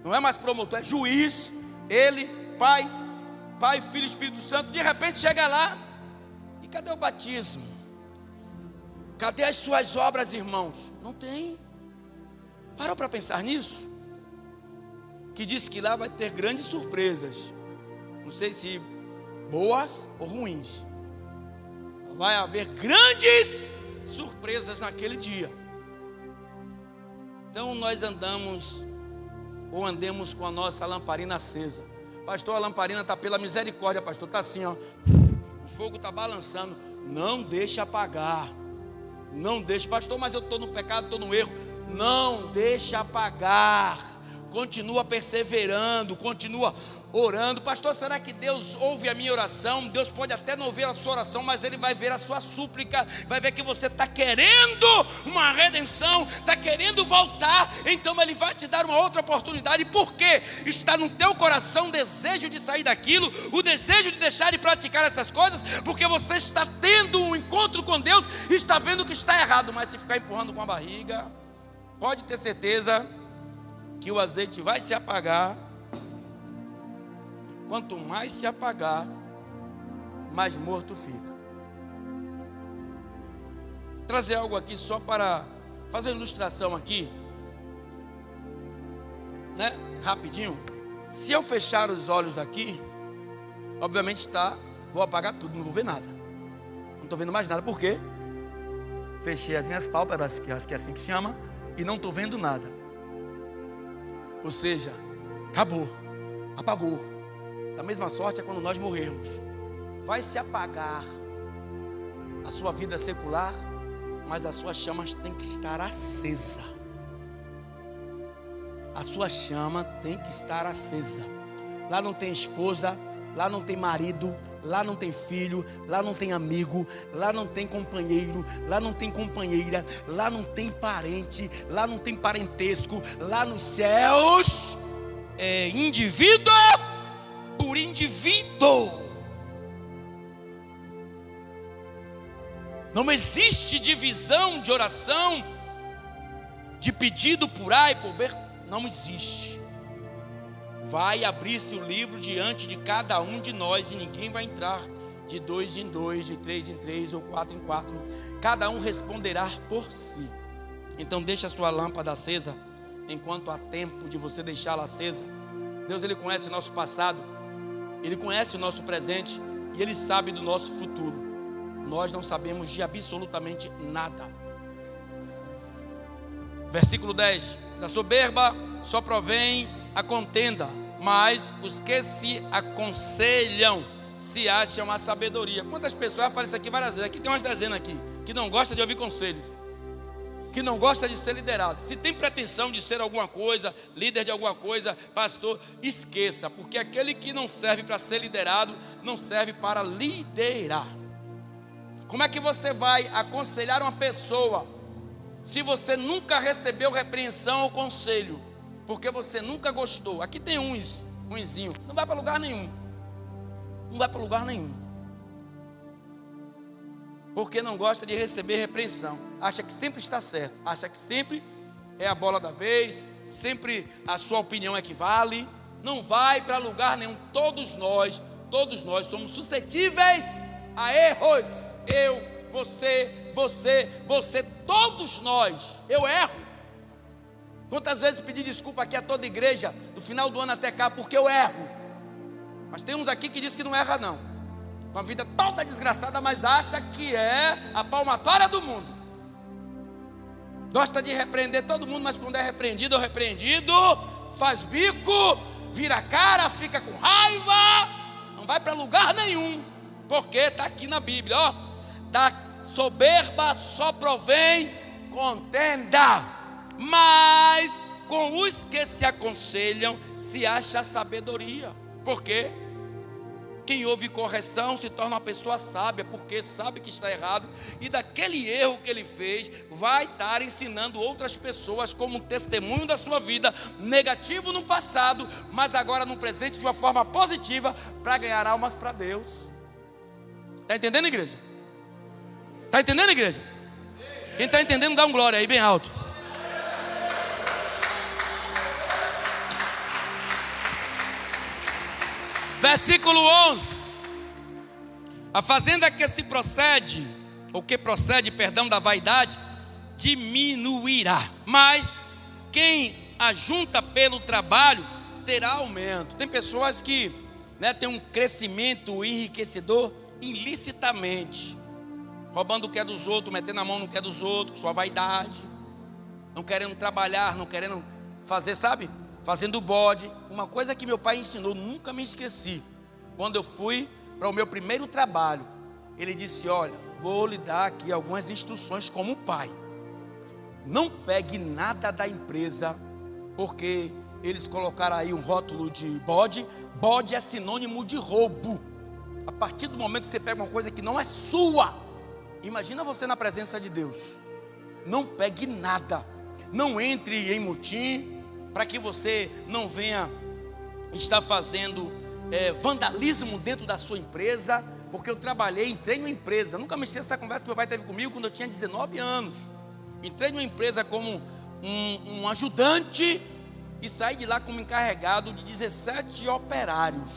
não é mais promotor, é juiz. Ele, Pai, Filho e Espírito Santo, de repente chega lá, e cadê o batismo? Cadê as suas obras, irmãos? Não tem. Parou para pensar nisso? Que diz que lá vai ter grandes surpresas. Não sei se boas ou ruins. Vai haver grandes surpresas naquele dia. Então nós andemos com a nossa lamparina acesa. Pastor, a lamparina está pela misericórdia, pastor. Está assim, ó. O fogo está balançando. Não deixe apagar. Não deixe, pastor, mas eu estou no pecado, estou no erro. Não deixe apagar. continua perseverando, continua orando. Pastor, será que Deus ouve a minha oração? Deus pode até não ouvir a sua oração, mas Ele vai ver a sua súplica, vai ver que você está querendo uma redenção, está querendo voltar, então Ele vai te dar uma outra oportunidade, porque está no teu coração o desejo de sair daquilo, o desejo de deixar de praticar essas coisas, porque você está tendo um encontro com Deus e está vendo que está errado, mas se ficar empurrando com a barriga, pode ter certeza que o azeite vai se apagar. Quanto mais se apagar, mais morto fica. Vou trazer algo aqui só para fazer uma ilustração aqui, né? Rapidinho. Se eu fechar os olhos aqui, obviamente vou apagar tudo, não vou ver nada. Não estou vendo mais nada. Por quê? Fechei as minhas pálpebras, que acho que é assim que se chama, e não estou vendo nada. Ou seja, acabou, apagou. Da mesma sorte é quando nós morrermos. Vai se apagar a sua vida secular, mas as suas chamas têm que estar acesa. A sua chama tem que estar acesa. Lá não tem esposa, lá não tem marido, lá não tem filho, lá não tem amigo, lá não tem companheiro, lá não tem companheira, lá não tem parente, lá não tem parentesco. Lá nos céus é indivíduo por indivíduo. Não existe divisão de oração, de pedido por A e por B. Não existe. Vai abrir-se o livro diante de cada um de nós, e ninguém vai entrar de 2 em 2, de 3 em 3 ou 4 em 4. Cada um responderá por si. Então deixa a sua lâmpada acesa enquanto há tempo de você deixá-la acesa. Deus, Ele conhece o nosso passado, Ele conhece o nosso presente e Ele sabe do nosso futuro. Nós não sabemos de absolutamente nada. Versículo 10: da soberba só provém a contenda, mas os que se aconselham se acham a sabedoria. Quantas pessoas, eu falei isso aqui várias vezes, aqui tem umas dezenas aqui, que não gosta de ouvir conselhos, que não gosta de ser liderado. Se tem pretensão de ser alguma coisa, líder de alguma coisa, pastor, esqueça, porque aquele que não serve para ser liderado, não serve para liderar. Como é que você vai aconselhar uma pessoa se você nunca recebeu repreensão ou conselho? Porque você nunca gostou. Aqui tem unzinho, não vai para lugar nenhum. Não vai para lugar nenhum. Porque não gosta de receber repreensão. Acha que sempre está certo. Acha que sempre é a bola da vez. Sempre a sua opinião é que vale. Não vai para lugar nenhum. Todos nós somos suscetíveis a erros. Eu, você, todos nós. Eu erro. Quantas vezes pedi desculpa aqui a toda a igreja, do final do ano até cá, porque eu erro. Mas tem uns aqui que diz que não erra não, com a vida toda desgraçada, mas acha que é a palmatória do mundo. Gosta de repreender todo mundo, mas quando é repreendido ou repreendido, faz bico, vira a cara, fica com raiva, não vai para lugar nenhum, porque está aqui na Bíblia, ó. Da soberba só provém contenda, mas com os que se aconselham se acha sabedoria. Por quê? Quem ouve correção se torna uma pessoa sábia, porque sabe que está errado, e daquele erro que ele fez, vai estar ensinando outras pessoas como um testemunho da sua vida, negativo no passado, mas agora no presente de uma forma positiva, para ganhar almas para Deus. Está entendendo, igreja? Está entendendo, igreja? Quem está entendendo, dá um glória aí bem alto. Versículo 11: a fazenda que procede da vaidade, diminuirá, mas quem ajunta pelo trabalho terá aumento. Tem pessoas que têm um crescimento enriquecedor ilicitamente, roubando o que é dos outros, metendo a mão no que é dos outros, sua vaidade, não querendo trabalhar, não querendo fazer, sabe? Fazendo bode. Uma coisa que meu pai ensinou, nunca me esqueci. Quando eu fui para o meu primeiro trabalho, ele disse: olha, vou lhe dar aqui algumas instruções como pai. Não pegue nada da empresa, porque eles colocaram aí um rótulo de bode. Bode é sinônimo de roubo. A partir do momento que você pega uma coisa que não é sua, imagina você na presença de Deus. Não pegue nada, não entre em motim, para que você não venha estar fazendo vandalismo dentro da sua empresa. Porque eu entrei numa empresa, nunca me esqueço dessa conversa que meu pai teve comigo quando eu tinha 19 anos. Entrei numa empresa como um ajudante e saí de lá como encarregado de 17 operários.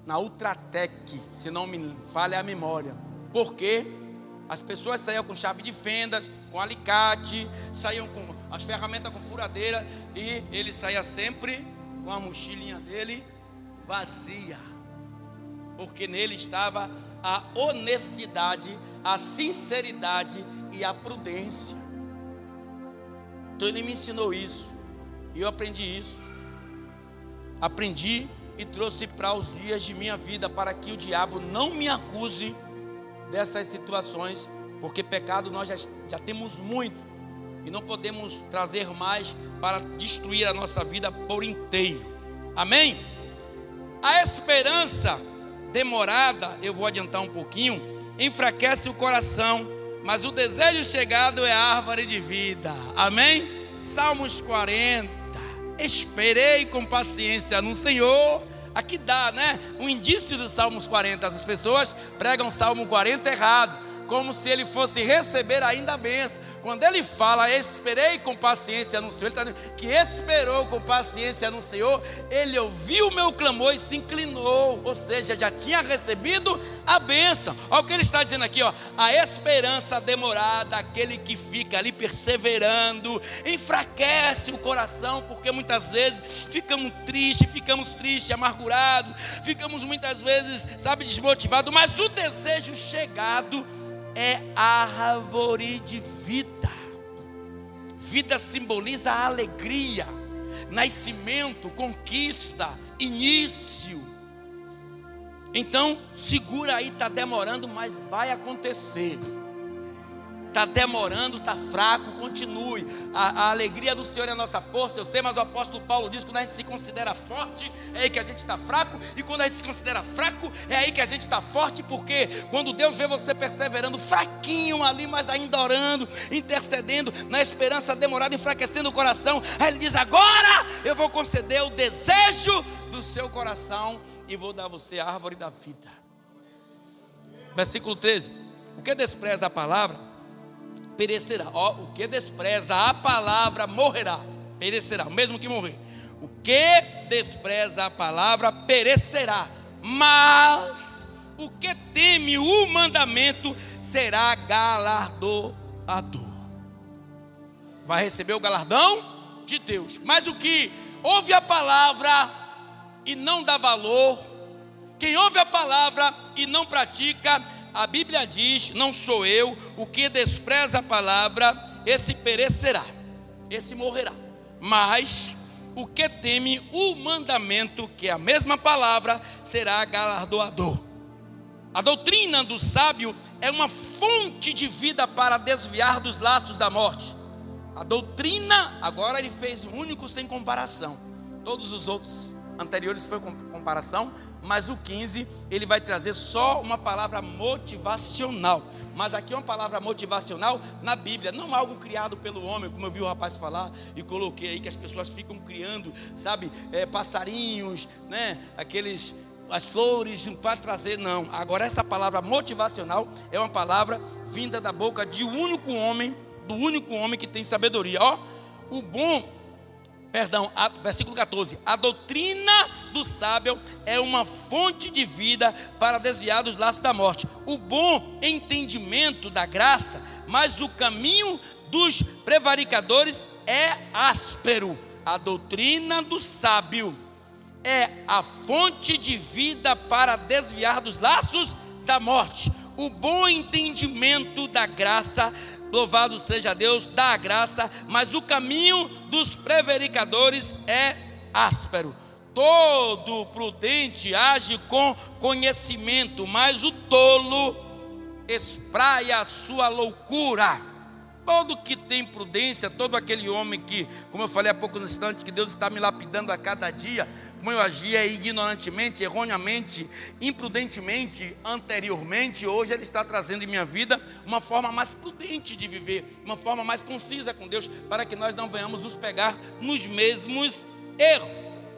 Na Ultratec, se não me falha a memória. Porque as pessoas saíam com chave de fendas, com alicate, saíam com as ferramentas com furadeira, e ele saía sempre com a mochilinha dele vazia. Porque nele estava a honestidade, a sinceridade e a prudência. Então ele me ensinou isso, e eu aprendi isso. Aprendi e trouxe para os dias de minha vida, para que o diabo não me acuse dessas situações, porque pecado nós já temos muito, e não podemos trazer mais para destruir a nossa vida por inteiro. Amém? A esperança demorada, eu vou adiantar um pouquinho, enfraquece o coração, mas o desejo chegado é a árvore de vida. Amém? Salmos 40. Esperei com paciência no Senhor. Aqui dá, né, um indício dos Salmos 40. As pessoas pregam Salmo 40 errado, como se ele fosse receber ainda a bênção. Quando ele fala, esperei com paciência no Senhor, ele está dizendo que esperou com paciência no Senhor. Ele ouviu o meu clamor e se inclinou, ou seja, já tinha recebido a bênção. Olha o que ele está dizendo aqui, ó. A esperança demorada, aquele que fica ali perseverando, enfraquece o coração, porque muitas vezes ficamos tristes, amargurados, ficamos muitas vezes, desmotivados, mas o desejo chegado é árvore de vida. Vida simboliza a alegria, nascimento, conquista, início. Então, segura aí, está demorando, mas vai acontecer. Está demorando, está fraco, continue. A alegria do Senhor é a nossa força. Eu sei, mas o apóstolo Paulo diz que quando a gente se considera forte, é aí que a gente está fraco. E quando a gente se considera fraco, é aí que a gente está forte. Porque quando Deus vê você perseverando, fraquinho ali, mas ainda orando, intercedendo, na esperança demorada, enfraquecendo o coração, aí ele diz: agora eu vou conceder o desejo do seu coração e vou dar a você a árvore da vida. Versículo 13. O que despreza a palavra perecerá. O que despreza a palavra morrerá. Perecerá, o mesmo que morrer. O que despreza a palavra perecerá. Mas o que teme o mandamento será galardoador. Vai receber o galardão de Deus. Mas o que ouve a palavra e não dá valor, quem ouve a palavra e não pratica, a Bíblia diz, não sou eu, o que despreza a palavra, esse perecerá, esse morrerá. Mas o que teme o mandamento, que é a mesma palavra, será galardoador. A doutrina do sábio é uma fonte de vida para desviar dos laços da morte. A doutrina, agora ele fez o único sem comparação. Todos os outros anteriores foi comparação, mas o 15 ele vai trazer só uma palavra motivacional. Mas aqui é uma palavra motivacional na Bíblia, não algo criado pelo homem, como eu vi o rapaz falar e coloquei aí que as pessoas ficam criando, passarinhos, né? As flores para trazer, não. Agora essa palavra motivacional é uma palavra vinda da boca de um único homem, do único homem que tem sabedoria. Versículo 14, a doutrina do sábio é uma fonte de vida para desviar dos laços da morte. O bom entendimento da graça, mas o caminho dos prevaricadores é áspero. A doutrina do sábio é a fonte de vida para desviar dos laços da morte. O bom entendimento da graça, louvado seja Deus, da graça, mas o caminho dos prevaricadores é áspero. Todo prudente age com conhecimento, mas o tolo espraia a sua loucura. Todo que tem prudência, todo aquele homem que, como eu falei há poucos instantes, que Deus está me lapidando a cada dia, como eu agia ignorantemente, erroneamente, imprudentemente, anteriormente, hoje Ele está trazendo em minha vida uma forma mais prudente de viver, uma forma mais concisa com Deus, para que nós não venhamos nos pegar nos mesmos erros.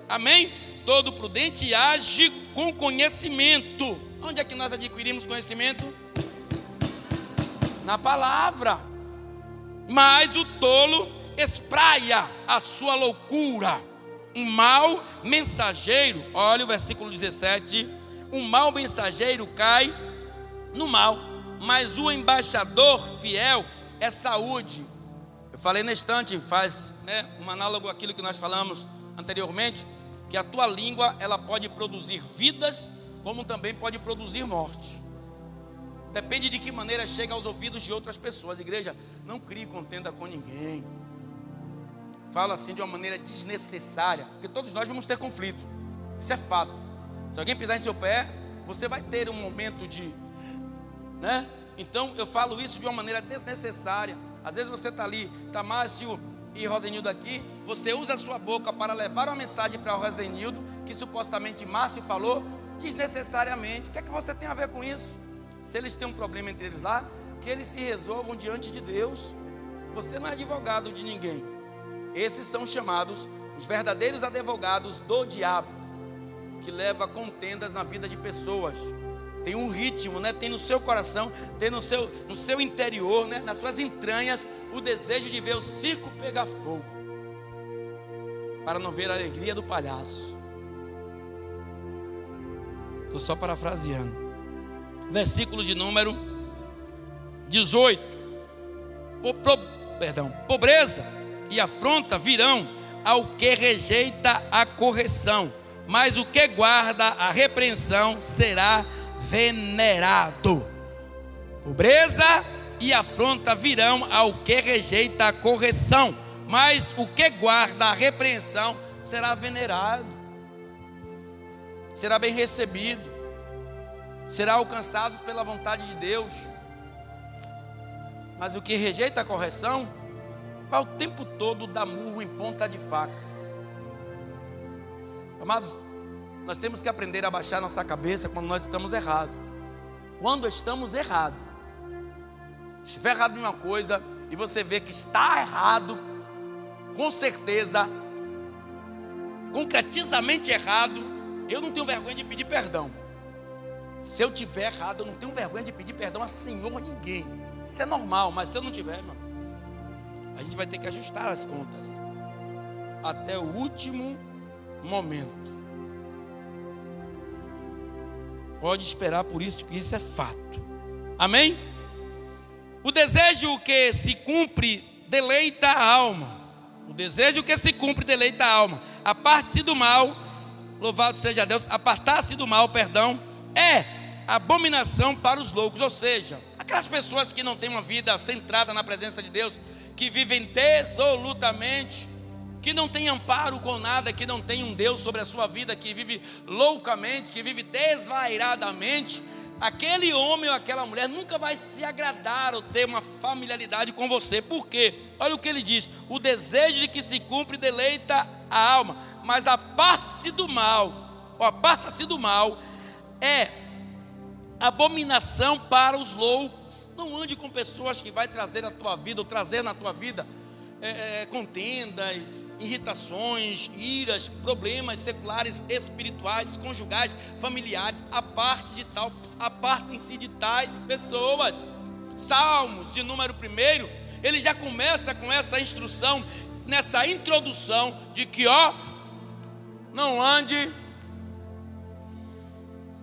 Amém? Todo prudente age com conhecimento. Onde é que nós adquirimos conhecimento? Na palavra. Mas o tolo espraia a sua loucura. Um mau mensageiro, olha o versículo 17, um mau mensageiro cai no mal, mas o embaixador fiel é saúde. Eu falei na estante, faz um análogo àquilo que nós falamos anteriormente, que a tua língua, ela pode produzir vidas, como também pode produzir morte. Depende de que maneira chega aos ouvidos de outras pessoas. Igreja, não crie contenda com ninguém. Fala assim de uma maneira desnecessária, porque todos nós vamos ter conflito. Isso é fato. Se alguém pisar em seu pé, você vai ter um momento de, Então eu falo isso de uma maneira desnecessária. Às vezes você está ali, está Márcio e Rosenildo aqui, você usa a sua boca para levar uma mensagem para o Rosenildo, que supostamente Márcio falou, desnecessariamente. O que é que você tem a ver com isso? Se eles têm um problema entre eles lá, que eles se resolvam diante de Deus. Você não é advogado de ninguém. Esses são chamados os verdadeiros advogados do diabo, que leva contendas na vida de pessoas. Tem um ritmo, tem no seu coração, tem no seu interior, nas suas entranhas, o desejo de ver o circo pegar fogo, para não ver a alegria do palhaço. Estou só parafraseando. Versículo de número 18. Pobreza e afronta virão ao que rejeita a correção, mas o que guarda a repreensão será venerado. Pobreza e afronta virão ao que rejeita a correção, mas o que guarda a repreensão será venerado, será bem recebido, será alcançado pela vontade de Deus. Mas o que rejeita a correção, vai o tempo todo dar murro em ponta de faca. Amados, nós temos que aprender a baixar nossa cabeça quando nós estamos errados. Quando estamos errados, estiver errado em uma coisa e você vê que está errado, com certeza, concretizamente errado, eu não tenho vergonha de pedir perdão. Se eu tiver errado, eu não tenho vergonha de pedir perdão a senhor ninguém. Isso é normal, mas se eu não tiver, irmão, a gente vai ter que ajustar as contas até o último momento. Pode esperar por isso, que isso é fato. Amém? O desejo que se cumpre deleita a alma. O desejo que se cumpre deleita a alma. Aparte-se do mal, louvado seja Deus, apartar-se do mal, é abominação para os loucos. Ou seja, aquelas pessoas que não têm uma vida centrada na presença de Deus, que vivem dissolutamente, que não tem amparo com nada, que não tem um Deus sobre a sua vida, que vive loucamente, que vive desvairadamente, aquele homem ou aquela mulher nunca vai se agradar ou ter uma familiaridade com você. Por quê? Olha o que ele diz: o desejo de que se cumpre deleita a alma, mas aparta-se do mal, é abominação para os loucos. Não ande com pessoas que vai trazer a tua vida, ou trazer na tua vida contendas, irritações, iras, problemas seculares, espirituais, conjugais, familiares. Apartem-se de tais pessoas. Salmos de número 1, ele já começa com essa instrução, nessa introdução de que não ande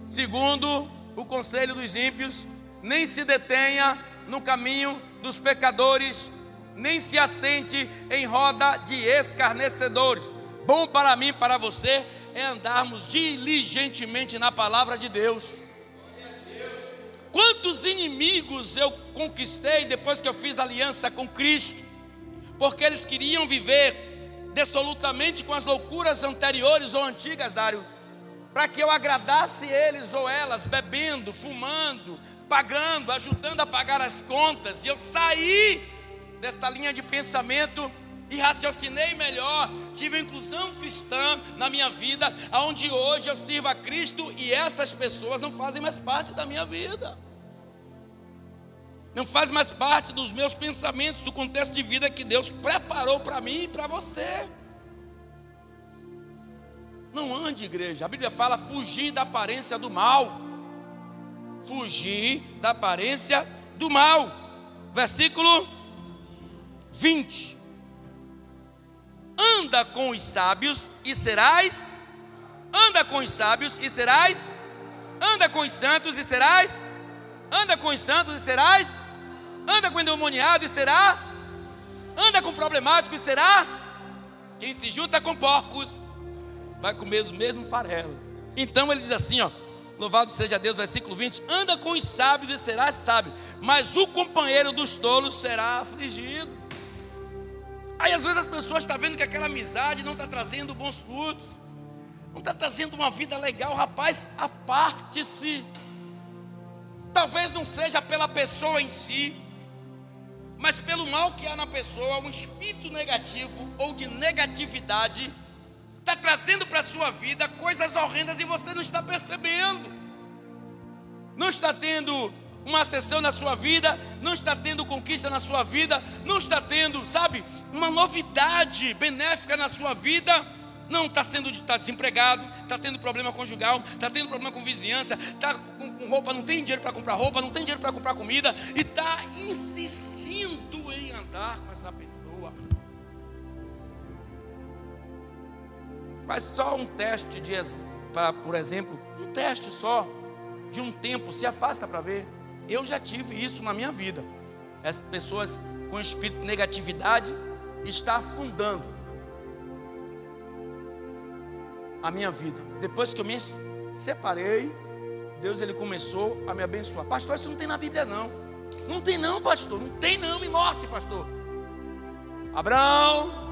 segundo o conselho dos ímpios, nem se detenha no caminho dos pecadores, nem se assente em roda de escarnecedores. Bom para mim e para você é andarmos diligentemente na palavra de Deus. Quantos inimigos eu conquistei depois que eu fiz aliança com Cristo, porque eles queriam viver dissolutamente com as loucuras anteriores ou antigas, Dário, para que eu agradasse eles ou elas, bebendo, fumando, pagando, ajudando a pagar as contas. E eu saí desta linha de pensamento e raciocinei melhor, tive uma inclusão cristã na minha vida, onde hoje eu sirvo a Cristo e essas pessoas não fazem mais parte da minha vida, não faz mais parte dos meus pensamentos, do contexto de vida que Deus preparou para mim e para você. Não ande, igreja. A Bíblia fala fugir da aparência do mal. Fugir da aparência do mal. Versículo 20. Anda com os sábios e serás. Anda com os sábios e serás. Anda com os santos e serás. Anda com os santos e serás. Anda com o endemoniado e será. Anda com o problemático e será. Quem se junta com porcos vai comer os mesmos farelos. Então ele diz assim, ó, louvado seja Deus, versículo 20: anda com os sábios e serás sábio, mas o companheiro dos tolos será afligido. Aí às vezes as pessoas estão vendo que aquela amizade não está trazendo bons frutos, não está trazendo uma vida legal. Rapaz, aparte-se. Talvez não seja pela pessoa em si, mas pelo mal que há na pessoa, um espírito negativo ou de negatividade está trazendo para a sua vida coisas horrendas e você não está percebendo. Não está tendo uma ascensão na sua vida, não está tendo conquista na sua vida, não está tendo, sabe, uma novidade benéfica na sua vida. Não está desempregado, está tendo problema conjugal, está tendo problema com vizinhança, está com roupa, não tem dinheiro para comprar roupa, não tem dinheiro para comprar comida, e está insistindo em andar com essa pessoa. Faz só um teste por exemplo, um teste só de um tempo, se afasta para ver. Eu já tive isso na minha vida. As pessoas com espírito de negatividade está afundando a minha vida. Depois que eu me separei, Deus ele começou a me abençoar. Pastor, isso não tem na Bíblia não. Não tem não, pastor. Não tem não, me mostre, pastor. Abraão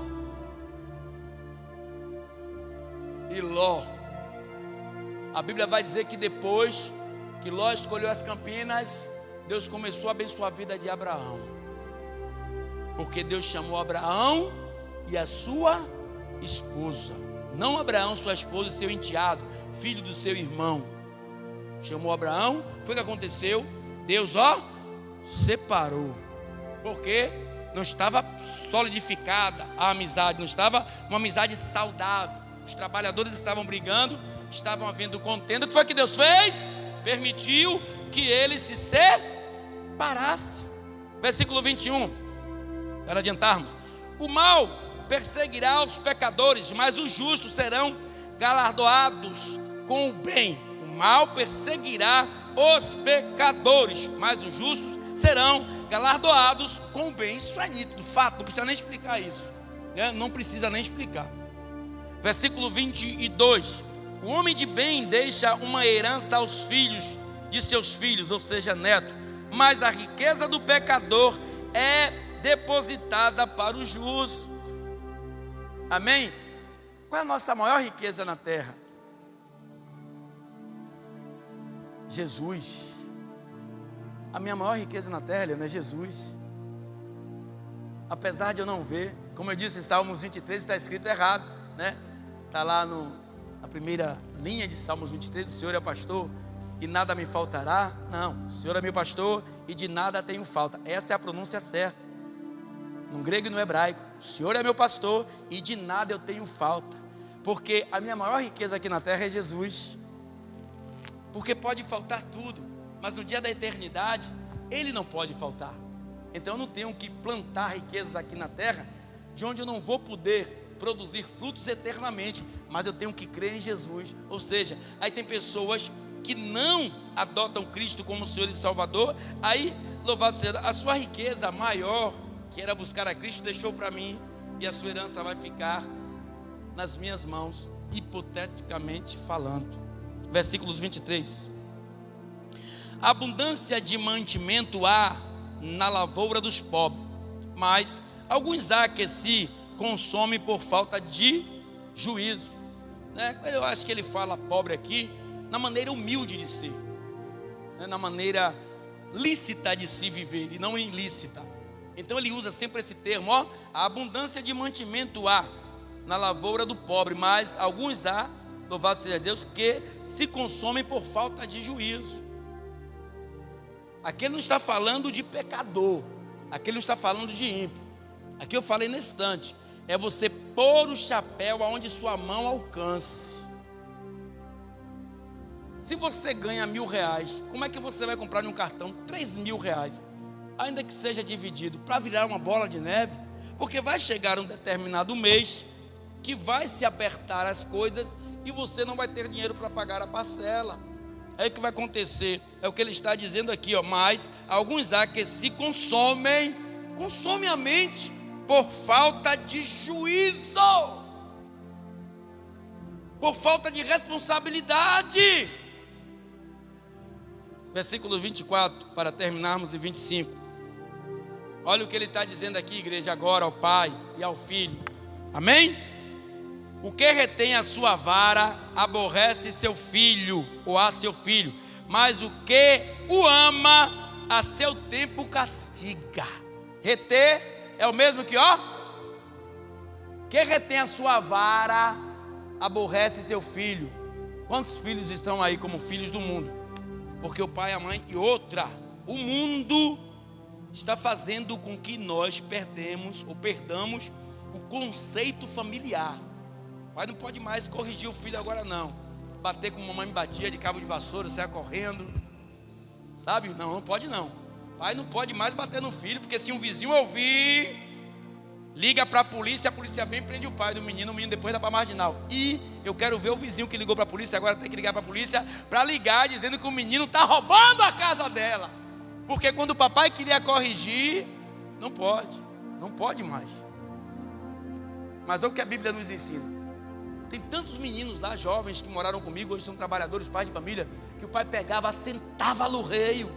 e Ló. A Bíblia vai dizer que depois que Ló escolheu as Campinas, Deus começou a abençoar a vida de Abraão. Porque Deus chamou Abraão e a sua esposa. Não Abraão, sua esposa e seu enteado, filho do seu irmão. Chamou Abraão, foi o que aconteceu. Deus, separou. Porque não estava solidificada a amizade, não estava uma amizade saudável. Os trabalhadores estavam brigando, estavam havendo contenda. O que foi que Deus fez? Permitiu que eles se separassem. Versículo 21, para adiantarmos. O mal perseguirá os pecadores, mas os justos serão galardoados com o bem. O mal perseguirá os pecadores, mas os justos serão galardoados com o bem. Isso é nítido, fato, não precisa nem explicar isso, né? Não precisa nem explicar. Versículo 22. O homem de bem deixa uma herança aos filhos de seus filhos, ou seja, neto, mas a riqueza do pecador é depositada para o justo. Amém? Qual é a nossa maior riqueza na terra? Jesus. A minha maior riqueza na terra, Leandro, é Jesus. Apesar de eu não ver, como eu disse em Salmos 23, está escrito errado, né? Está lá na primeira linha de Salmos 23, o Senhor é o pastor e nada me faltará. Não, o Senhor é meu pastor e de nada tenho falta. Essa é a pronúncia certa. No grego e no hebraico, o Senhor é meu pastor e de nada eu tenho falta. Porque a minha maior riqueza aqui na terra é Jesus. Porque pode faltar tudo, mas no dia da eternidade, Ele não pode faltar. Então eu não tenho que plantar riquezas aqui na terra, de onde eu não vou poder produzir frutos eternamente, mas eu tenho que crer em Jesus. Ou seja, aí tem pessoas que não adotam Cristo como Senhor e Salvador. Aí, louvado seja, a sua riqueza maior, que era buscar a Cristo, deixou para mim, e a sua herança vai ficar nas minhas mãos, hipoteticamente falando. Versículos 23. Abundância de mantimento há na lavoura dos pobres, mas alguns há que se consomem por falta de juízo, né? Eu acho que ele fala pobre aqui na maneira humilde de ser, né? Na maneira lícita de se viver e não ilícita. Então ele usa sempre esse termo, ó, a abundância de mantimento há na lavoura do pobre, mas alguns há, louvado seja Deus, que se consomem por falta de juízo. Aqui ele não está falando de pecador, aqui ele não está falando de ímpio. Aqui eu falei nesse instante, é você pôr o chapéu aonde sua mão alcance. Se você ganha R$1.000, como é que você vai comprar em um cartão R$3.000? Ainda que seja dividido, para virar uma bola de neve, porque vai chegar um determinado mês que vai se apertar as coisas e você não vai ter dinheiro para pagar a parcela. É o que vai acontecer, é o que ele está dizendo aqui, ó. Mas alguns há que se consomem a mente por falta de juízo, por falta de responsabilidade. Versículo 24, para terminarmos, e 25. Olha o que ele está dizendo aqui, igreja, agora ao Pai e ao Filho. Amém? O que retém a sua vara aborrece seu filho, ou a seu filho, mas o que o ama a seu tempo castiga. Reter é o mesmo que, ó, que retém a sua vara aborrece seu filho. Quantos filhos estão aí como filhos do mundo? Porque o pai, a mãe e outra, o mundo está fazendo com que nós perdamos o conceito familiar. O pai não pode mais corrigir o filho agora não. Bater como a mamãe me batia de cabo de vassoura, saia correndo. Sabe? Não pode não. O pai não pode mais bater no filho, porque se um vizinho ouvir, liga para a polícia vem e prende o pai do menino, o menino depois dá para a marginal. E eu quero ver o vizinho que ligou para a polícia, agora tem que ligar para a polícia, para ligar dizendo que o menino está roubando a casa dela. Porque quando o papai queria corrigir, não pode mais. Mas olha o que a Bíblia nos ensina. Tem tantos meninos lá, jovens, que moraram comigo, hoje são trabalhadores, pais de família, que o pai pegava, sentava no reio.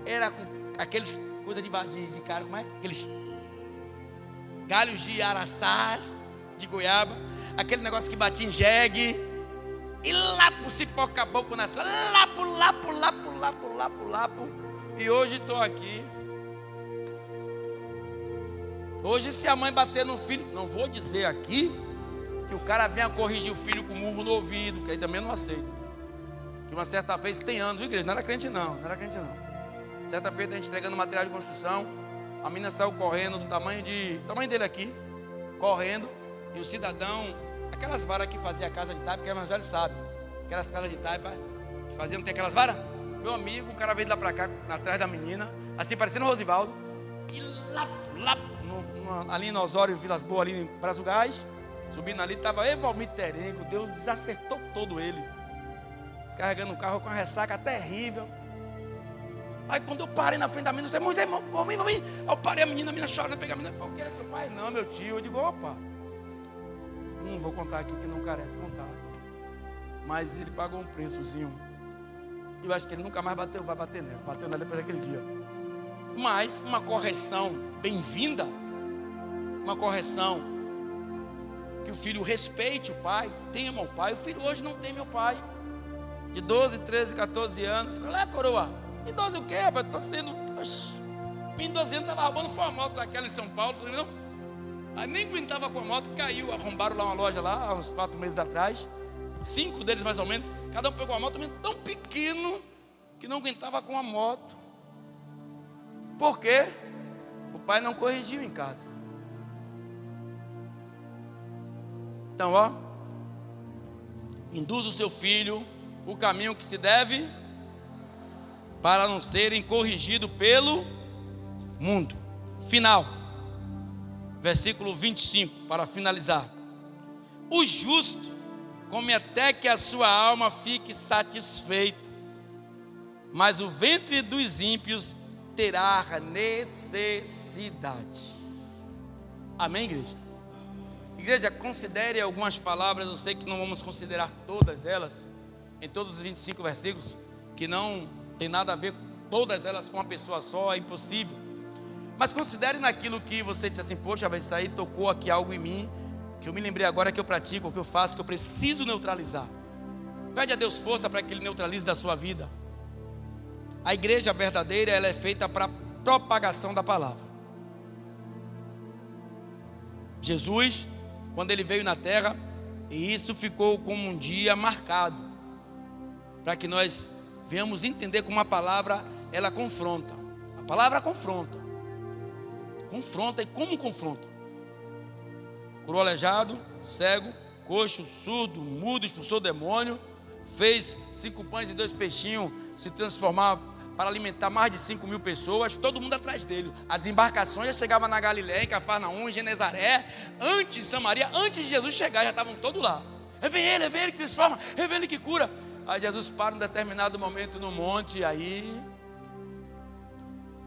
Era com aqueles coisas de cara, como é? Aqueles galhos de araçás, de goiaba, aquele negócio que batia em jegue, e lá pro cipó caboclo na sua, lapo. E hoje estou aqui. Hoje, se a mãe bater no filho, não vou dizer aqui que o cara venha corrigir o filho com murro no ouvido, que aí também não aceito. Que uma certa vez, tem anos, igreja, não era crente não. Certa feita, a gente entregando material de construção, a menina saiu correndo do tamanho dele aqui, correndo, e o cidadão, aquelas varas que fazia a casa de taipa, que é mais velho sabe, aquelas casas de taipa que faziam, não tem aquelas varas? Meu amigo, o cara veio de lá pra cá, atrás da menina, assim parecendo o Rosivaldo, e ali no Osório, Vilas Boas, ali em Brasil Gás, subindo ali, estava Evalmir Terengo, Deus desacertou todo ele, descarregando o carro com uma ressaca terrível. Aí quando eu parei na frente da menina, eu disse, mãe, aí eu parei a menina chorando, peguei a menina, falou, que é seu pai? Não, meu tio. Eu digo, opa, não vou contar aqui que não carece contar, mas ele pagou um preçozinho, eu acho que ele nunca mais vai bater nela, bateu nela depois daquele dia. Mas uma correção bem-vinda, uma correção, que o filho respeite o pai, tema o pai. O filho hoje não tem meu pai, de 12, 13, 14 anos, qual é a coroa? De 12 o quê, rapaz? Estou sendo, em 12 anos estava roubando, foi uma moto daquela em São Paulo, não? Aí nem aguentava com a moto, caiu, arrombaram lá uma loja lá, uns 4 meses atrás, 5 deles mais ou menos, cada um pegou uma moto tão pequeno, que não aguentava com a moto. Por quê? O pai não corrigiu em casa. Então, ó, induz o seu filho o caminho que se deve, para não serem corrigidos pelo mundo. Final, versículo 25, para finalizar. O justo come até que a sua alma fique satisfeita, mas o ventre dos ímpios terá necessidade. Amém, igreja? Igreja, considere algumas palavras, eu sei que não vamos considerar todas elas, em todos os 25 versículos, que não tem nada a ver todas elas com uma pessoa só, é impossível. Mas considere naquilo que você disse assim, poxa, isso aí tocou aqui algo em mim, que eu me lembrei agora que eu pratico, que eu faço, que eu preciso neutralizar. Pede a Deus força para que Ele neutralize da sua vida. A igreja verdadeira, ela é feita para propagação da palavra. Jesus, quando ele veio na terra, e isso ficou como um dia marcado, para que nós venhamos entender como a palavra, ela confronta. A palavra confronta. Confronta, e como confronta? Curou aleijado, cego, coxo, surdo, mudo, expulsou o demônio, fez 5 pães e 2 peixinhos se transformar para alimentar mais de 5.000 pessoas, todo mundo atrás dele. As embarcações já chegavam na Galiléia, em Cafarnaum, em Genezaré, antes de Samaria, antes de Jesus chegar, já estavam todos lá. Vem ele que transforma, vem ele que cura. Aí Jesus para em determinado momento no monte, e aí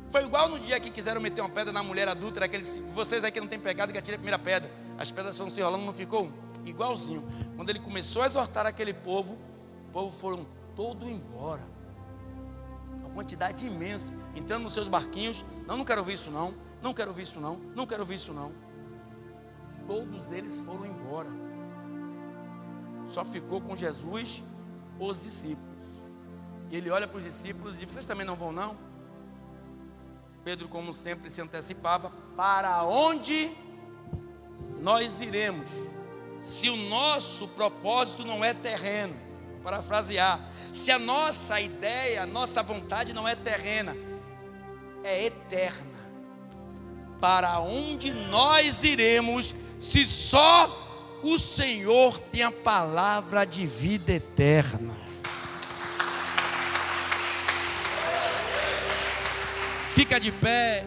foi igual no dia que quiseram meter uma pedra na mulher adúltera, aqueles, vocês aí que não tem pecado, que atire a primeira pedra. As pedras foram se enrolando, não ficou? Igualzinho. Quando ele começou a exortar aquele povo, o povo foram todo embora. Uma quantidade imensa, entrando nos seus barquinhos. Não quero ouvir isso não, não quero ouvir isso não, não quero ouvir isso não. Todos eles foram embora. Só ficou com Jesus os discípulos. E ele olha para os discípulos e diz: vocês também não vão não? Pedro, como sempre, se antecipava: para onde nós iremos, se o nosso propósito não é terreno? Parafrasear, se a nossa ideia, a nossa vontade não é terrena, é eterna. Para onde nós iremos, se só o Senhor tem a palavra de vida eterna? Fica de pé.